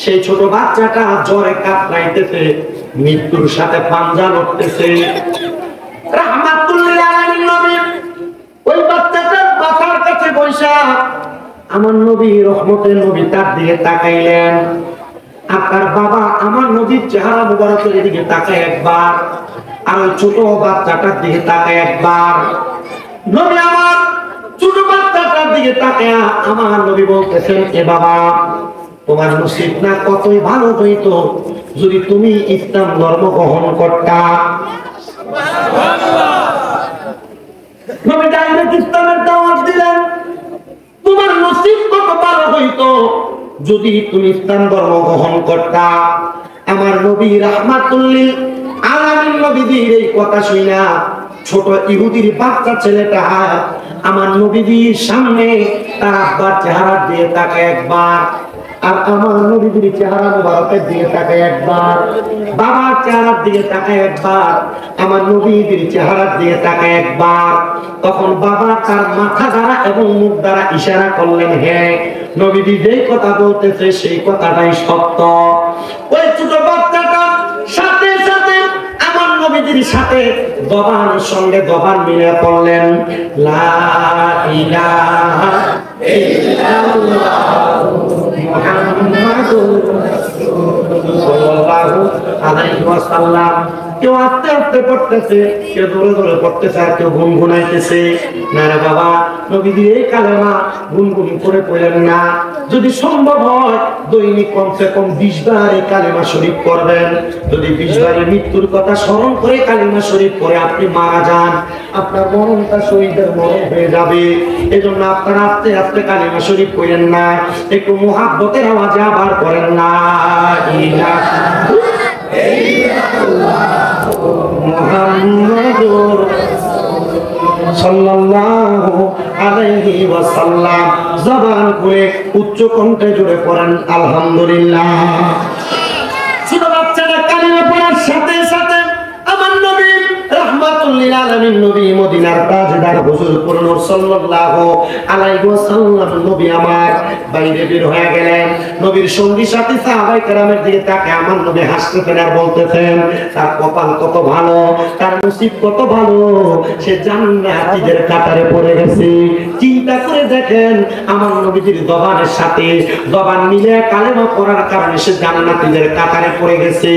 সেই ছোট বাচ্চাটা জ্বরে কাতরাইতেছে, মৃত্যুর সাথে পাঞ্জা লড়তেছে। রাহমাতুল লিল আলামিন নবী ওই বাচ্চাটার মাথার কাছে বসা আমার নবী রহমতের নবী তার দিকে তাকাইলেন। আপনার বাবা আমার নবীর চেহারা মুবারকের দিকে তাকায় একবার, আর ওই ছোট বাচ্চাটার দিকে তাকায় একবার। নবী আমার ছোট বাচ্চাটার দিকে তাকায় আমার নবী বলতেছেন, এ বাবা, তোমার নসিব না কতই ভালো হইতো যদি তুমি ইসলাম ধর্ম গ্রহণ করতা। নবী ডাইরেক্ট ইসলামের দাওয়াত দিলেন, তোমার নসিব কত ভালো হইতো যদি তুমি ইসলাম ধর্ম গ্রহণ করতা। আমার নবী রাহমাতুল লিল আলামিন নবীজির এই কথা শুনা ছোট ইহুদির বাচ্চা ছেলেটা আমার নবীজির সামনে তার আব্বার চেহারা দিয়ে তাকায় একবার, আর আমার নবীজির চেহারা মুবারকের দিকে তাকায় একবার, বাবার চেহারার দিকে তাকায় একবার, আমার নবীজির চেহারার দিকে তাকায় একবার। তখন বাবা তার মাথা দ্বারা এবং মুখ দ্বারা ইশারা করলেন, হ্যাঁ নবীজি যেই কথা বলতেছে সেই কথাটাই সত্য। ওই ছোট বাচ্চাটা সাথে সাথে আমার নবীজির সাথে জবানের সঙ্গে জবান মিলে পড়লেন, লা ইলাহা ইল্লাল্লাহ মুহাম্মাদুর রাসূলুল্লাহ সাল্লাল্লাহু আলাইহি ওয়াসাল্লাম। কেউ আস্তে আস্তে পড়তেছে, কেউ জোরে জোরে পড়তেছে, আর কেউ গুনগুনাইতেছে। না রে বাবা, নবীজি এই কালেমা গুনগুন করে পড়লেন না। যদি সম্ভব হয় দৈনিক কমসে কম 20 বার এই কালেমা শরীফ পড়বেন। যদি 20 বার মৃত্যুর কথা স্মরণ করে কালেমা শরীফ পড়ে আপনি মারা যান, আপনার মরণটা শহীদের মরণ হয়ে যাবে। এজন্য আপনারা আস্তে আস্তে কালেমা শরীফ পড়েন না, একটু মুহাব্বতের আওয়াজে আবার পড়েন না, ইলাহা মুহাম্মাদুর সাল্লাল্লাহু আলাইহি ওয়াসাল্লাম। জবান খুলে উচ্চ কণ্ঠে জোরে পড়েন আলহামদুলিল্লাহ। ছোট বাচ্চারা কালিমা পড়ার সাথে সাথে আমার নবী রাহমাতুল লিল আলামিন নবী মদিনার তাজদার হুজুর নূর সাল্লাল্লাহু আলাইহি ওয়াসাল্লাম নবী আমার বাইরে বের হয়ে গেলেন। নবীর সঙ্গী সাথী সাহাবায়ে কেরামের দিকে তাকিয়ে আমার নবী হাসতেছেন আর বলতেছেন, তার কপাল কত ভালো, তার নসিব কত ভালো, সে জান্নাতীদের কাতারে পড়ে গেছে। চিন্তা করে দেখেন, আমার নবীর জবানের সাথে জবান মিলে কালেমা পড়ার কারণে সে জান্নাতীদের কাতারে পড়ে গেছে।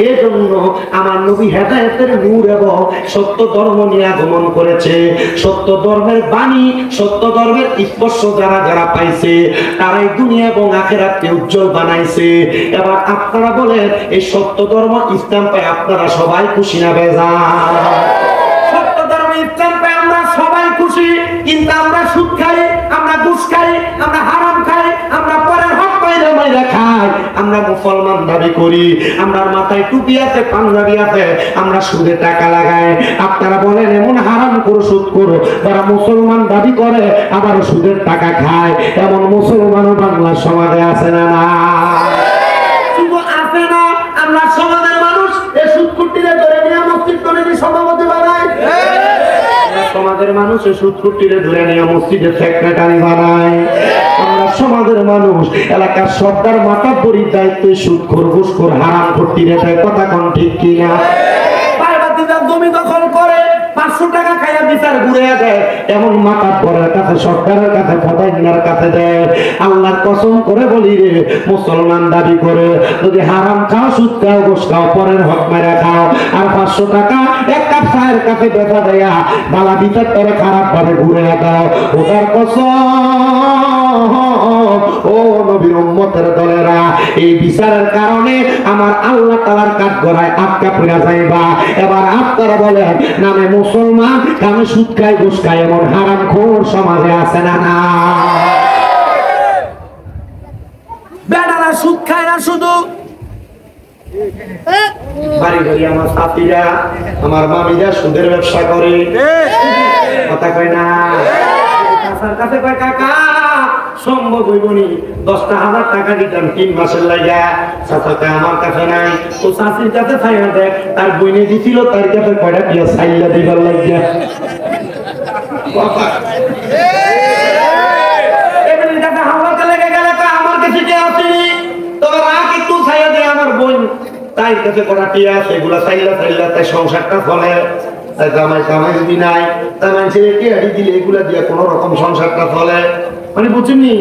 এজন্য আমার নবী হেদায়েতের নূর এবং সত্য ধর্ম নিয়ে আগমন করেছে। সত্য ধর্মের বাণী, সত্য ধর্মের স্পর্শ যারা যারা পাইছে তারাই দুনিয়া এবং আখিরাতকে উজ্জ্বল বানাইছে। এবার আপনারা বলেন, এই সত্য ধর্ম ইসলাম পায় আপনারা সবাই খুশি না বেজার? সত্য ধর্ম ইসলাম পায় আমরা সবাই খুশি, কিন্তু আমরা সুদ খাই, আমরা ঘুষ খাই, আমরা হারাম খাই, আমরা পরের হক পাইলে মাইরা খাই, আমরা মুসলমান দাবি করি, আমরা মাথায় টুপি আছে, পাঞ্জাবি আছে, আমরা সুদে টাকা লাগাই। আপনারা বলেন, এমন হারাম করো, সুদ করো, তারা মুসলমান দাবি করে আবার সুদের টাকা খায়, এমন মুসলমানও বাংলা সমাজে আছে না? না, শুধু আছে না, আমরা সমাজের মানুষ এই সুদকুটিরে ধরে নিয়ে মসজিদ কমিটি সভাপতি বানায়, সমাজের মানুষ এই সুদকুটিরে ধরে নিয়ে মসজিদের সেক্রেটারি বানায়। আমরা সমাজের মানুষ এলাকার সর্দার মাথা পরি দায়িত্ব সুদখোর, ঘুষখোর, হারাম ভর্তিরে দেয়। কথা কোন ঠিক কিনা? জমি দখল করে 500 টাকা খাইয়া বিচার ঘুরে দেয়, এমন মাথা পরের কাছে, সরকারের কাছে, ফদাইনার কাছে দেয়। আল্লাহর কসম করে বলি রে, মুসলমান দাবি করে যদি হারাম খাও, সুদ খাও, ঘুষ খাও, পরের হক মেরে খাও, আর 500 টাকা এক কাপ চায়ের কাপে দেখা দেয়া বালা বিচার করে খারাপ ভাবে ঘুরে দাও, ওটার কসম ও নবীর উম্মতের দলেরা, এই বিচারের কারণে আমার আল্লাহ তাআলার কাঠগড়ায় আটকা পড়ে যাইবা। এবার আপনারা বলেন, নামে মুসলমান, কামে সুদ খায়, ঘুষ খায়, এমন হারামখোর সমাজে আছে না? না, বেটারা সুদ খায় না, শুধু বাড়ি বাড়ি আমার সাথীরা, আমার মামিরা সুদের ব্যবসা করে, কথা কয় না? কাছে কয়, কাকা সম্ভব হইবনি, 10,000 টাকা দিতাম 3 মাসের লাগা, চাচাকে আমার কাছে নাই, ও চাচির কাছে চাইয়া দেখ, তার বইনে দিছিল, তার কাছে কয়টা দিয়া চাইলা দিবার লাগিয়া। আমার কাছে কে আসেনি, তবে রাখ একটু চাইয়া দেয় আমার বোন, তাই কাছে করা টিয়া, সেগুলা চাইলা চাইলা তাই সংসারটা ফলে, তাই জামাই কামাই যদি নাই, তাই মানুষের টিয়াটি দিলে এগুলা দিয়ে কোন রকম সংসারটা ফলে, মানে বুঝুননি?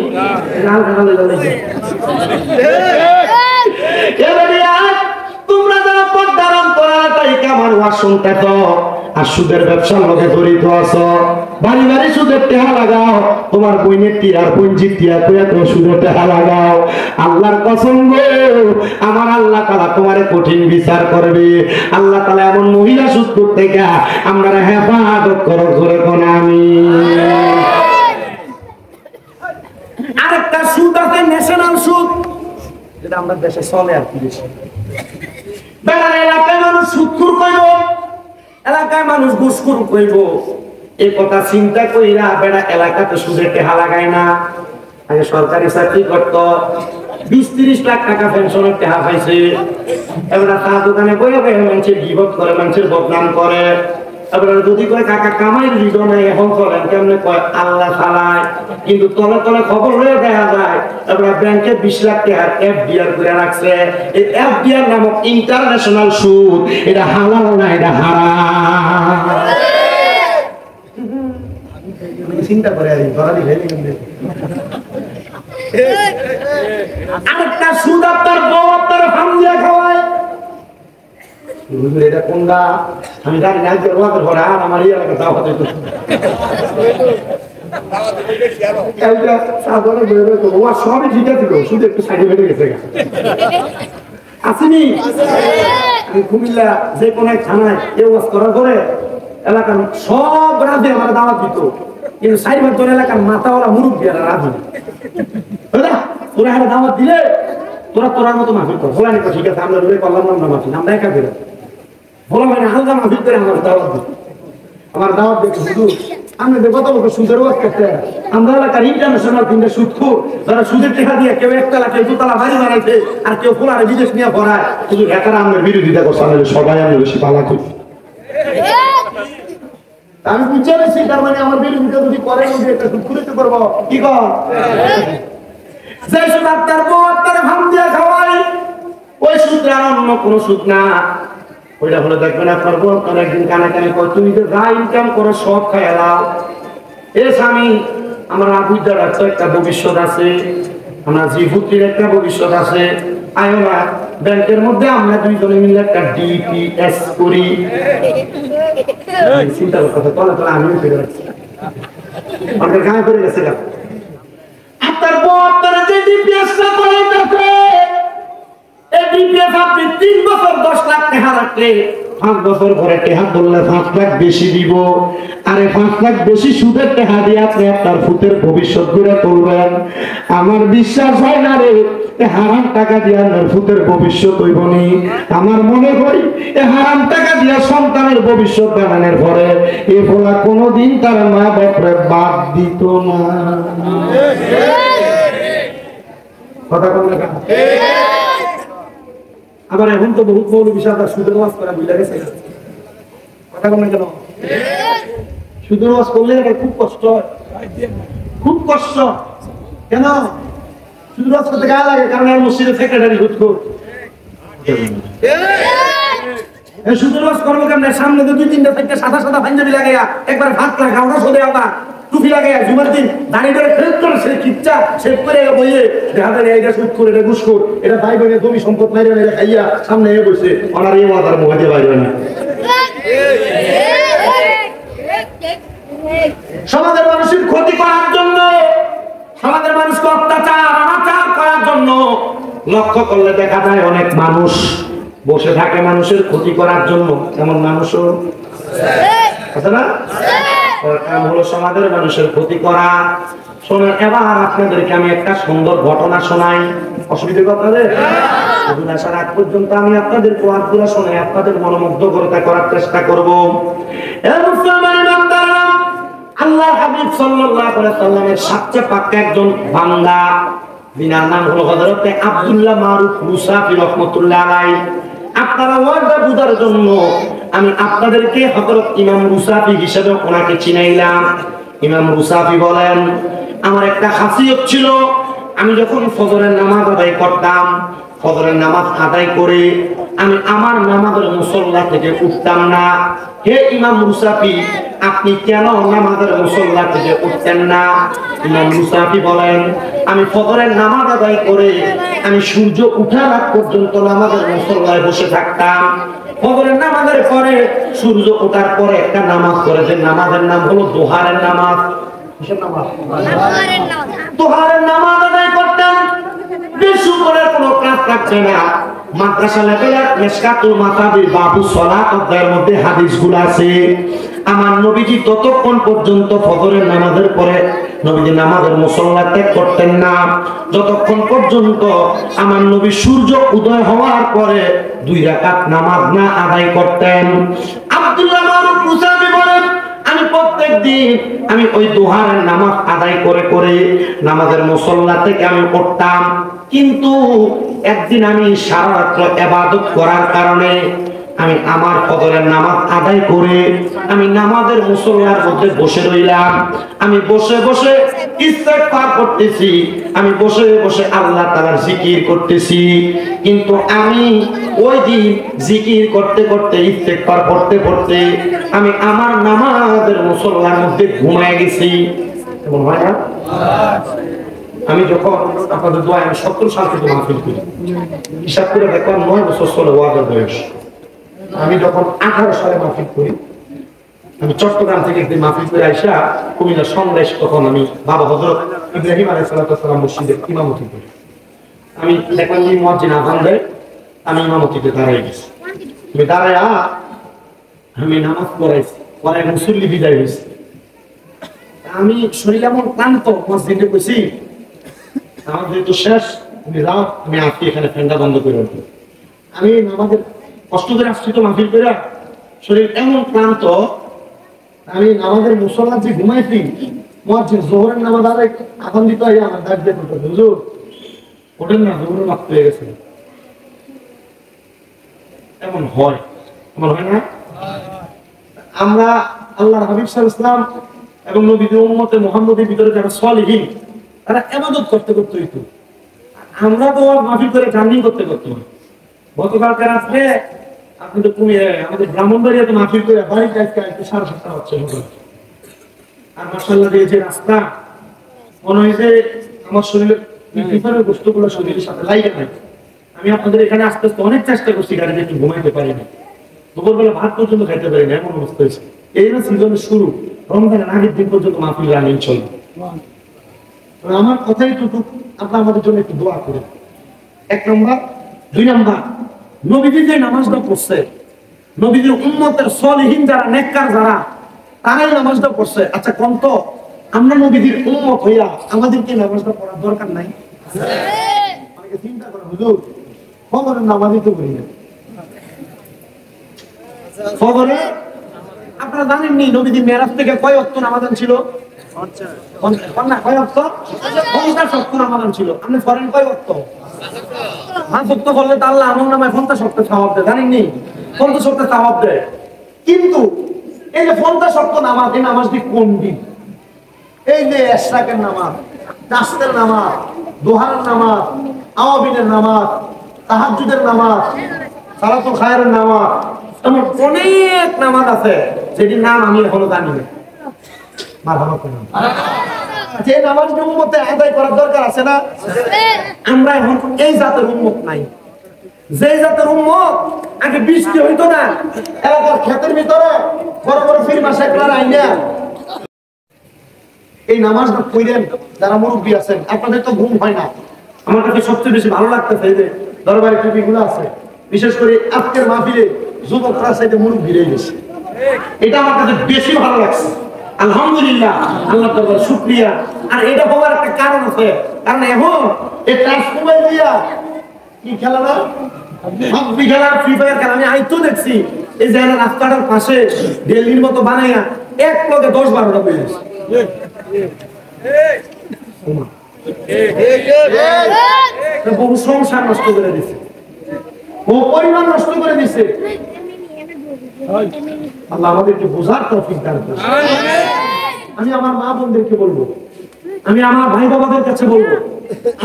তোমরা যারা পদ্মারাম করা তাই কামার ওয়াজ শুনতেছ আর সুদের ব্যবসার লগে জড়িত আছো, বাড়ি বাড়ি সুদের টেহা লাগাও, তোমার বইনের টিয়ার পঞ্জিত টিয়া কইয়া তো সুদের টেহা লাগাও। আল্লাহর কসম গো, আমার আল্লাহ তাআলা তোমারে কঠিন বিচার করবে। আল্লাহ তাআলা এমন মহিলা সুদ করতে গা আমরা হেফাজত করো, জোরে কোন আমিন। আরেকটা সুদ আছে, ন্যাশনাল সুদ, যেটা আমরা দেশে চলে আর কি বেশি। বেড়ার এলাকায় মানুষ সুদখোর কইব, এলাকায় মানুষ ঘুষখোর কইব, এই কথা চিন্তা কইরা বেড়া এলাকাতে সুদের টেহা লাগায় না। আগে সরকারি চাকরি করতো, 20-30 লাখ টাকা পেনশনের টেহা পাইছে, এবার তার দোকানে বইয়া বইয়া মানুষের গিবত করে, মানুষের বদনাম করে। এবার যদি কয় কাকা কামাই দিল না, এখন করেন কেমনে, কয় আল্লাহ চালায়, কিন্তু তলে তলে খবর হয়ে দেখা যায় এবার ব্যাংকে 20 লাখ টাকার এফডিআর করে রাখছে। এই এফডিআর নামক ইন্টারন্যাশনাল সুদ, এটা হালাল না, এটা হারাম। চিন্তা করে আরেকটা সুদ আপনার বউ আপনার ফার্মিয়া খাওয়ায়, এটা কোনটা আমি জানি না, ঘরে আর আমার এলাকা যাওয়া সবই ঠিক আছে, শুধু একটু সাইডে বেড়ে গেছে আসেনি। কুমিল্লা যে কোনো এক থানায় কেউ করার পরে এলাকার সব রাধে আমার দাওয়াত দিত, কিন্তু সাইড তোর এলাকার মাথাওয়ালা মুরুব্বী আর রাধু, তোরা একটা দাওয়াত দিলে তোরা তোরার মতো মাফিক কর, বলা নিকো ঠিক আছে, আমরা রুড়ে করলাম না মাফি, আমরা একা করে বলা হয় না, হালকা মাফিক করে আমার দাওয়াত দিত। আমার দাওয়াত দেখে শুধু আমি কত বছর সুদের ওয়াজ করতে, আমরা এলাকার ইন্টারন্যাশনাল তিনটা সুদখোর, যারা সুদের টাকা দিয়ে কেউ একতলা, কেউ দুতলা বাড়ি বানাইছে, আর কেউ ফোলারে বিদেশ নিয়ে পড়ায়, শুধু একারা আমাদের বিরোধিতা করছে, সবাই আমি বেশি পালা করি। আমি বুঝে পেয়েছি, তার মানে আমার বিরোধিতা যদি করে একটা সুদ খুঁড়িতে করবো, কি কর যে সুদ আপনার বউ আপনার ভাম দিয়ে খাওয়াই, ওই সুদ আর অন্য কোনো সুদ না। ওইটা হলে দেখবেন আপনার বউ আপনার একদিন কানে কানে কয়, তুমি তো যা ইনকাম করো সব খাইয়া দাও। এ স্বামী, আমার আবুদার একটা ভবিষ্যৎ আছে, আমরা জিভুতির একটা ভবিষ্যৎ আছে, আয়োরা ব্যাংকের মধ্যে আমরা দুইজনে মিলে একটা ডিপিএস করি। চিন্তা করতে তলে তলে আমিও ফিরে যাচ্ছি, আমাদের গায়ে ফিরে গেছে। আপনার বউ আপনারা যে ডিপিএসটা করাইতেছে, এই ডিপিএস আপনি 3 বছর 10 লাখ টাকা রাখলে 5 বছর পরে টাকা বললে 5 লাখ বেশি দিব, আরে 5 লাখ বেশি সুদের টাকা দিয়ে আপনি আপনার ফুতের ভবিষ্যৎ গড়ে তুলবেন। আমার বিশ্বাস হয় না রে, হারাম টাকা দিয়ে আপনার ফুতের ভবিষ্যৎ হইব নি। আমার মনে করি এই হারাম টাকা দিয়ে সন্তানের ভবিষ্যৎ বানানোর পরে এ ফলা কোনোদিন তার মা বাপরে বাদ দিত না। কথা বল না। আবার এখন তো বহুত মৌলবী সাহেবরা সুদের ওয়াজ করা বুঝা গেছে, কথা বল না কেন? সুদের ওয়াজ করলে খুব কষ্ট, খুব কষ্ট। কেন সুদের ওয়াজ করতে গায়ে লাগে? কারণ আর মসজিদের সেক্রেটারি হুজুর সুদের ওয়াজ করবো কেমনে? সামনে তো 2-3টা থেকে সাদা সাদা পাঞ্জাবি লাগাইয়া একবার ভাত লাগা ওটা সোদে আবার টুপি লাগাইয়া জুমার দিন দাঁড়িয়ে ধরে ফেরত করে সে খিচ্চা সে করে বইয়ে দেখা যায় এটা সুদ করে এটা ঘুষ কর এটা ভাই বোনের জমি সম্পদ মাইরে এটা খাইয়া সামনে এ বসে ওনার এই ওয়াদার মুখে বাইরে না। সমাজের মানুষের ক্ষতি করার জন্য, সমাজের মানুষকে অত্যাচার অনাচার করার জন্য লক্ষ্য করলে দেখা যায় অনেক মানুষ বসে থাকে মানুষের ক্ষতি করার জন্য। এমন মানুষও আছে না? কাম হলো সমাজের মানুষের ক্ষতি করা। শোনেন, এবার আপনাদেরকে আমি একটা সুন্দর ঘটনা শোনাই। অসুবিধা কথা রে আসার আগ পর্যন্ত আমি আপনাদের কোয়াদগুলো শোনাই, আপনাদের মনোমুগ্ধ করার চেষ্টা করব। আল্লাহ হাবিব সাল্লাল্লাহু আলাইহি ওয়াসাল্লামের সবচেয়ে পাক্কা একজন বান্দা, যিনার নাম হলো হযরতে আব্দুল্লাহ মারুফ মুসাফি রাহমাতুল্লাহ আলাইহি। আপনারা ওয়াজটা বুঝার জন্য আমি আপনাদেরকে হযরত ইমাম মুসাফি হিসেবে ওনাকে চিনাইলাম। ইমাম মুসাফি বলেন, আমার একটা খাসিয়ত ছিল, আমি যখন ফজরের নামাজ আদায় করতাম, ফজরের নামাজ আদায় করে আমি আমার নামাজের মুসল্লা থেকে উঠতাম না। হে ইমাম মুসাফি, আপনি কেন নামাজের মুসল্লা থেকে উঠতেন না? ইমাম মুসাফি বলেন, আমি ফজরের নামাজ আদায় করে আমি সূর্য ওঠার আগ পর্যন্ত নামাজের মুসল্লায় বসে থাকতাম। ফজরের নামাজের পরে সূর্য ওঠার পরে একটা নামাজ করে, যে নামাজের নাম হলো দোহারের নামাজ। কিসের নামাজ? দোহারের নামাজ আদায় করতাম। বেশি করে কোনো কাজ থাকছে না। মাদ্রাসা লেভেলের মিশকাতুল মাসাবির বাবু সালাত অধ্যায়ের মধ্যে হাদিসগুলো আছে। আমার নবীজি ততক্ষণ পর্যন্ত ফজরের নামাজের পরে নবীজি নামাজের মুসল্লা ত্যাগ করতেন না, যতক্ষণ পর্যন্ত আমার নবী সূর্য উদয় হওয়ার পরে 2 রাকাত নামাজ না আদায় করতেন। আব্দুল্লাহ মারুফ মুসাফি বলেন, আমি প্রত্যেক দিন আমি ওই দোহারের নামাজ আদায় করে করে নামাজের মুসল্লা থেকে আমি পড়তাম। কিন্তু একদিন আমি সারা রাত্র ইবাদত করার কারণে আমি আমার ফজরের নামাজ আদায় করে আমি নামাজের মুসল্লার মধ্যে বসে রইলাম। আমি বসে বসে ইস্তেগফার করতেছি, আমি বসে বসে আল্লাহ তাআলার জিকির করতেছি। কিন্তু আমি ওই দিন জিকির করতে করতে ইস্তেগফার পড়তে পড়তে আমি আমার নামাজের মুসল্লার মধ্যে ঘুমায় গেছি। এমন হয় না? আমি যখন আপনাদের দোয়া, আমি 70 সাল থেকে মাহফিল করি, হিসাব করে দেখলাম 9 বছর চলে ওয়াজের বয়স। আমি যখন 18 সালে মাহফিল করি, আমি চট্টগ্রাম থেকে একদিন মাহফিল করে আইসা কুমিল্লা সন্দেশ, তখন আমি বাবা হযরত ইব্রাহিম আলাইহিস সালাম মসজিদে ইমামতি করি। আমি দেখলাম যে মুয়াজ্জিন আযান দেয়, আমি ইমামতিতে দাঁড়াই গেছি। আমি দাঁড়ায় আমি নামাজ পড়াইছি, পরে মুসল্লি বিদায় হয়েছি। আমি শরীর এমন ক্লান্ত, মসজিদে কইছি আমার যেহেতু শেষ, তুমি যাও, আমি আসি এখানে, ফ্যানটা বন্ধ করে রাখবো। আমি নামাজের কষ্ট করে আসছি তো মাহফিল করে, শরীর এমন ক্লান্ত, আমি নামাজের মুসল্লা যে ঘুমাইছি, মুয়াজ্জিন যোহরের নামাজ আদান দিতে হয়, আমার ডাক দিয়ে বলতে, হুজুর ওঠেন না, যোহরের ওয়াক্ত হয়ে গেছে। এমন হয়, এমন হয় না? আমরা আল্লাহর হাবিব সাল্লাল্লাহু আলাইহি ওয়াসাল্লাম এবং নবীদের উম্মতে মুহাম্মদের ভিতরে যারা সালেহীন, তারা ইবাদত করতে করতে হইতো, আমরা তো মাহফিল করে জার্নি করতে করতে হয়। গতকালকে রাত্রে আপনি তো আমাদের ব্রাহ্মণবাড়িয়াতে মাহফিল করে বাড়িতে আজকে 7:30 হচ্ছে। আর মাশাআল্লাহ দিয়ে যে রাস্তা, মনে হয়েছে আমার শরীরের বিভিন্ন বস্তুগুলো শরীরের সাথে লাইগা নাই। আমি আপনাদের এখানে আস্তে আস্তে অনেক চেষ্টা করছি, গাড়িতে একটু ঘুমাইতে পারি না, দুপুরবেলা ভাত পর্যন্ত খাইতে পারি না, এমন অবস্থা হয়েছে। এই না সিজনের শুরু, রমজানের আগের দিন পর্যন্ত মাহফিল রানিং চলবে। আমার কথাই তো আপনার আমাদের জন্য একটু দোয়া করে। 1 নম্বর, 2 নম্বর, নবীজি যে নামাজটা পড়ছে, নবীজির উম্মতের সালেহীন যারা, নেককার যারা, তারাই নামাজটা পড়ছে। আচ্ছা কোন তো আমরা নবীজির উম্মত হইয়া আমাদেরকে নামাজটা পড়ার দরকার নাই? অনেকে চিন্তা করে, হুজুর ফজরের নামাজই তো পড়ি না। ফজরে আপনারা জানেননি নবীজি মেরাজ থেকে কয় ওয়াক্ত নামাজ ছিল? 50 ওয়াক্ত নামাজ ছিল। আপনি পড়েন কয় ওয়াক্ত? 5 ওয়াক্ত করলে তো আল্লাহ আমার নামে 50 ওয়াক্ত সওয়াব দেয়, জানেননি? 50 ওয়াক্ত সওয়াব দেয়। কিন্তু এই যে 50 ওয়াক্ত নামাজ, এই নামাজটি কোন দিন? এই যে ইশরাকের নামাজ, কাসরের নামাজ, দুহারের নামাজ, আওয়াবিনের নামাজ, তাহাজ্জুদের নামাজ, সালাতুল খায়রের নামাজ, এমন অনেক নামাজ আছে যেটির নাম আমি এখনো জানি না। যে নামাজটি উম্মতে আদায় করার দরকার আছে না, আমরা এখন এই জাতের উম্মত নাই। যে জাতের উম্মত আগে বৃষ্টি হইতো না, এলাকার ক্ষেতের ভিতরে বড় বড় ফিল্মা শেখলার আইনা এই নামাজটা পড়েন। যারা মুরব্বী আছেন, আপনাদের তো ঘুম হয় না। আমার কাছে সবচেয়ে বেশি ভালো লাগতেছে এই যে দরবারি টুপিগুলো আছে, বিশেষ করে আজকের মাহফিলে যুবকরা সাইডে মুরব্বী রয়ে গেছে। এটা আমার কাছে বেশি ভালো লাগছে। আলহামদুলিল্লাহ, আল্লাহ তাআলার শুকরিয়া। আর এটা হওয়ার একটা কারণ আছে, কারণ এখন এই টাচ মোবাইল দিয়া কি খেলা না, সবজি খেলা, ফ্রি ফায়ার খেলা। আমি আইতো দেখছি এই যে রাস্তাটার পাশে দিল্লির মতো বানাইয়া এক লগে 10-12টা পুলিশ বহু সংসার নষ্ট করে দিছে, বহু পরিবার নষ্ট করে দিছে। আল্লাহ আমাদেরকে বোঝার তৌফিক দান করুন। আমি আমার মা বোনদেরকে বলবো, আমি আমার ভাই বাবাদের কাছে বলবো,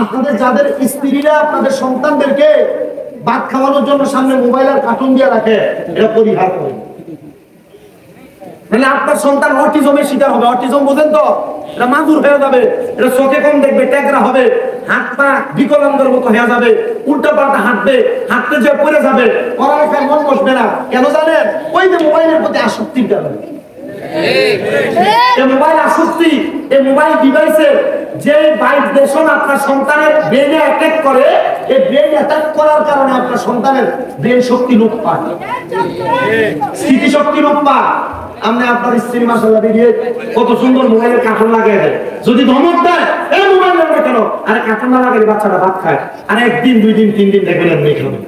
আপনাদের যাদের স্ত্রীরা আপনাদের সন্তানদেরকে ভাত খাওয়ানোর জন্য সামনে মোবাইল আর কার্টুন দিয়ে রাখে, এটা পরিহার করেন। মানে আপনার সন্তান অটিজমের শিকার হবে। অটিজম বোঝেন তো, এটা মাদুর হয়ে যাবে, এটা চোখে কম দেখবে, ট্যাগরা হবে, হাত পা বিকলাঙ্গের মতো হয়ে যাবে, উল্টা পাল্টা হাঁটবে, হাঁটতে যে পড়ে যাবে, পড়ালেখায় মন বসবে না। কেন জানেন? ওই যে মোবাইলের প্রতি আসক্তির কারণে। এই মোবাইল আসক্তি, এই মোবাইল ডিভাইসের যে ভাইব্রেশন আপনার সন্তানের ব্রেনে অ্যাটাক করে, এই ব্রেন অ্যাটাক করার কারণে আপনার সন্তানের ব্রেন শক্তি লোপ পায়, স্মৃতি শক্তি লোপ পায়। আপনি আপনার স্ত্রী মাশাআল্লাহ দিয়ে কত সুন্দর মোবাইলের কার্টুন লাগিয়ে দেয়, যদি ধমক দেয় এই মোবাইল লাগবে কেন, আরে কার্টুন না লাগালে বাচ্চাটা ভাত খায়, আর একদিন 2 দিন 3 দিন দেখবেন আপনি খাবে।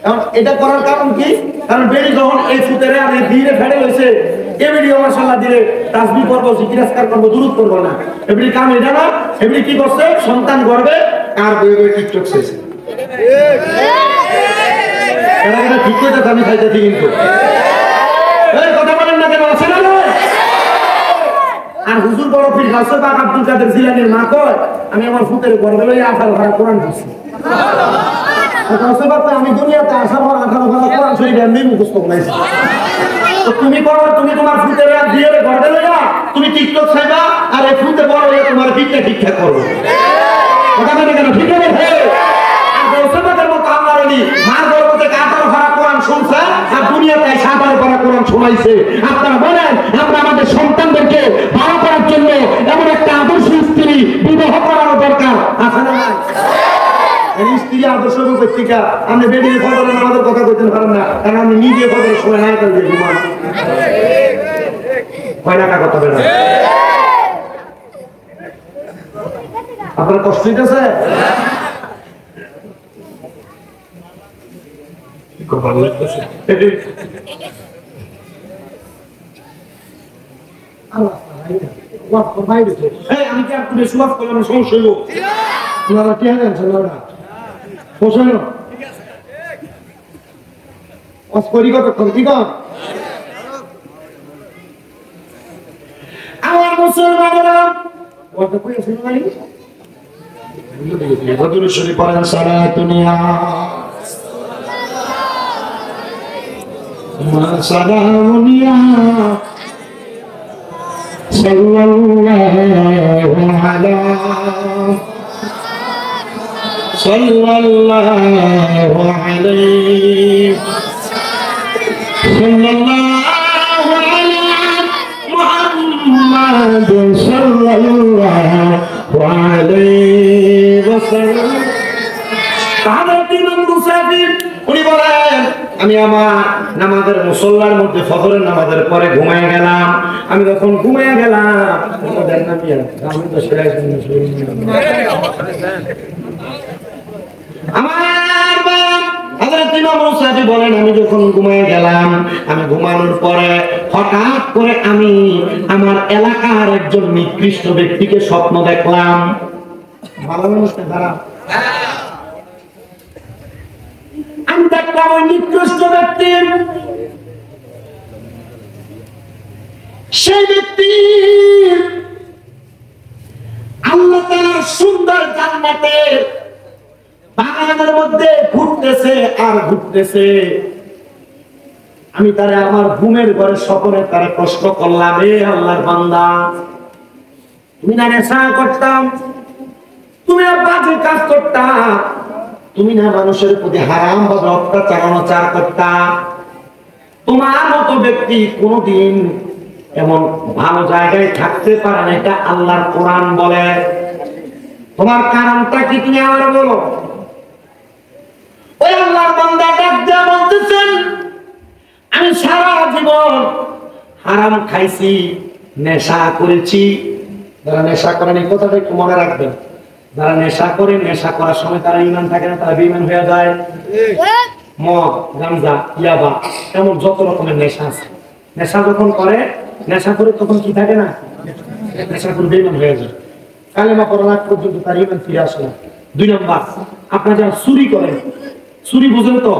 এখন এটা করার কারণ কি? কারণ বেরি যখন এই ফুতেরে আর এই ধীরে ফেড়ে হয়েছে, এমনি মাশাআল্লাহ দিলে তাসবিহ করব, জিকির আজকার করব, দুরূদ করব না, এমনি কাম এটা না। এমনি কি করছে? সন্তান গর্ভে আর বই বই টিকটক শেষে। এটা ঠিক করে আমি খাইতেছি কিন্তু কথা বলেন না কেন? আছে না? আর হুজুর বড় পীর গাউসে পাক আব্দুল কাদের জিলানীর মা কয়, আমি আমার ফুতের গর্ভে লইয়া 18 পারা কোরআন পড়ছি। গাউসে পাক আমি দুনিয়াতে আসার পর 18 পারা কোরআন শরীফ এমনি মুখস্থ করাইছি। তো তুমি করো, তুমি তোমার ফুতের দিয়ে গর্ভে লইয়া তুমি টিকটক চাইবা, আর এই ফুতে বড় হয়ে তোমার ভিক্ষা করবে। কথা বলেন কেন? ঠিক আছে। আর গাউসে পাকের মতো আল্লাহর ওলি মার গর্ভ থেকে 18 পারা কোরআন শুনছে, আর দুনিয়াতে 18 পারা কোরআন শোনাইছে। আপনারা বলেন, আমরা আমাদের সন্তানদেরকে ভালো করার জন্য এমন একটা আদর্শ স্ত্রী বিবাহ করানো দরকার আছে না? স্ত্রী আদর্শ রূপের থেকে আপনি বেরিয়ে ফজরের আমাদের কথা বলতে পারেন না, কারণ আমি নিজে ফজরের সময় নাই করে দিয়ে ঘুমান হয় না। কথা বলেন, আপনার কষ্ট হইতেছে? আমি কি আপনি সুবাস করলাম? সমস্যা হইব আপনারা কি জানেন? পোষানো আমার মুসলমানেরা পড়েন সারা দুনিয়া সালামুনিয়া সাল্লাল্লাহু আলাইহি সাল্লাল্লাহু আলা মুহাম্মাদ সাল্লাল্লাহু আলাইহি ওয়াসাল্লাম। হযরত ইমাম মুসাফির উনি বলেন, আমি আমার নামাজের মুসল্লার মধ্যে ফজরের নামাজের পরে ঘুমায় গেলাম। আমি যখন ঘুমায় গেলাম, বলেন আমি যখন ঘুমায় গেলাম, আমি ঘুমানোর পরে হঠাৎ করে আমি আমার এলাকার একজন নিকৃষ্ট ব্যক্তিকে স্বপ্ন দেখলাম। ভালো মানুষ না খারাপ? আমি দেখলাম ওই নিকৃষ্ট ব্যক্তি, সেই ব্যক্তি আল্লাহ তাআলার সুন্দর জান্নাতে বাগানের মধ্যে ঘুরতেছে আর ঘুরতেছে। আমি তারে আমার ঘুমের ঘরে স্বপ্নে তারে কষ্ট করলাম, এ আল্লাহর বান্দা তুমি না নেশা করতাম, তুমি না বাজে কাজ করতা, তুমি না মানুষের প্রতি হারাম ভাবে অত্যাচার অনাচার করতা, তোমার মতো ব্যক্তি কোনদিন এমন ভালো জায়গায় থাকতে পারে না, এটা আল্লাহর কোরআন বলে। তোমার কারণটা কি তুমি আমার বলো। ওই আল্লাহর বান্দা ডাক দিয়ে বলতেছেন, আমি সারা জীবন হারাম খাইছি, নেশা করেছি। যারা নেশা করেন এই কথাটা একটু মনে রাখবেন, যারা নেশা করে, নেশা করার সময় তারা ঈমান থাকে না, তারা বেঈমান হয়ে যায়। মদ, গাঁজা, ইয়াবা, এমন যত রকমের নেশা আছে, নেশা যখন করে, নেশা করে তখন কি থাকে না, নেশা করে বেঈমান হয়ে যায়। কালেমা পড়ার আগ পর্যন্ত তার ঈমান ফিরে আসে না। 2 নম্বর, আপনারা যারা চুরি করেন, চুরি বুঝেন তো,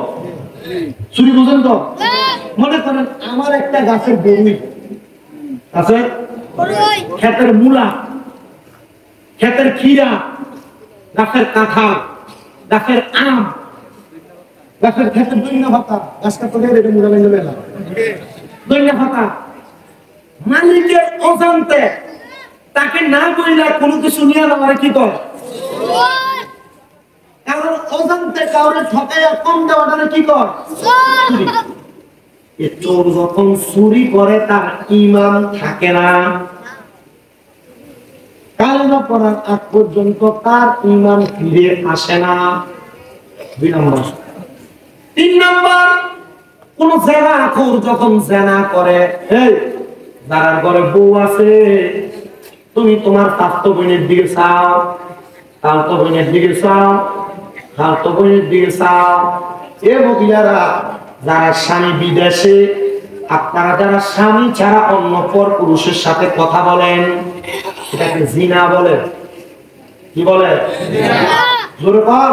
চুরি বুঝেন তো, মনে করেন আমার একটা গাছের বড়ি আছে, ক্ষেতের মূলা, ক্ষেতের ক্ষীরা, গাছের কাঁঠাল, গাছের আম, গাছের ক্ষেতের দৈন্য ভাতা, গাছ কাটতে গেলে মূলা বেঁধে মেলা দৈন্য ভাতা, মালিকের অজান্তে তাকে না বললে কোনো কিছু নিয়ে আমার কি করে, কারণ অজান্তে কাউরে ঠকাইয়া কম দেওয়াটা কি কর, চোর যখন চুরি করে তার ঈমান থাকে না, কালেমা পড়ার আগ পর্যন্ত তার ঈমান ফিরে আসে না। 2 নম্বর। 3 নম্বর, কোন জেনাখোর যখন জেনা করে, এই যার ঘরে বউ আছে, তুমি তোমার চাচাতো বোনের দিকে চাও, খালাতো বোনের দিকে চাও, খালাতো বোনের দিকে চাও, এ মহিলারা যারা স্বামী বিদেশে, আপনারা যারা স্বামী ছাড়া অন্য পর পুরুষের সাথে কথা বলেন, এটাকে জিনা বলে। কি বলে? জোরে বল।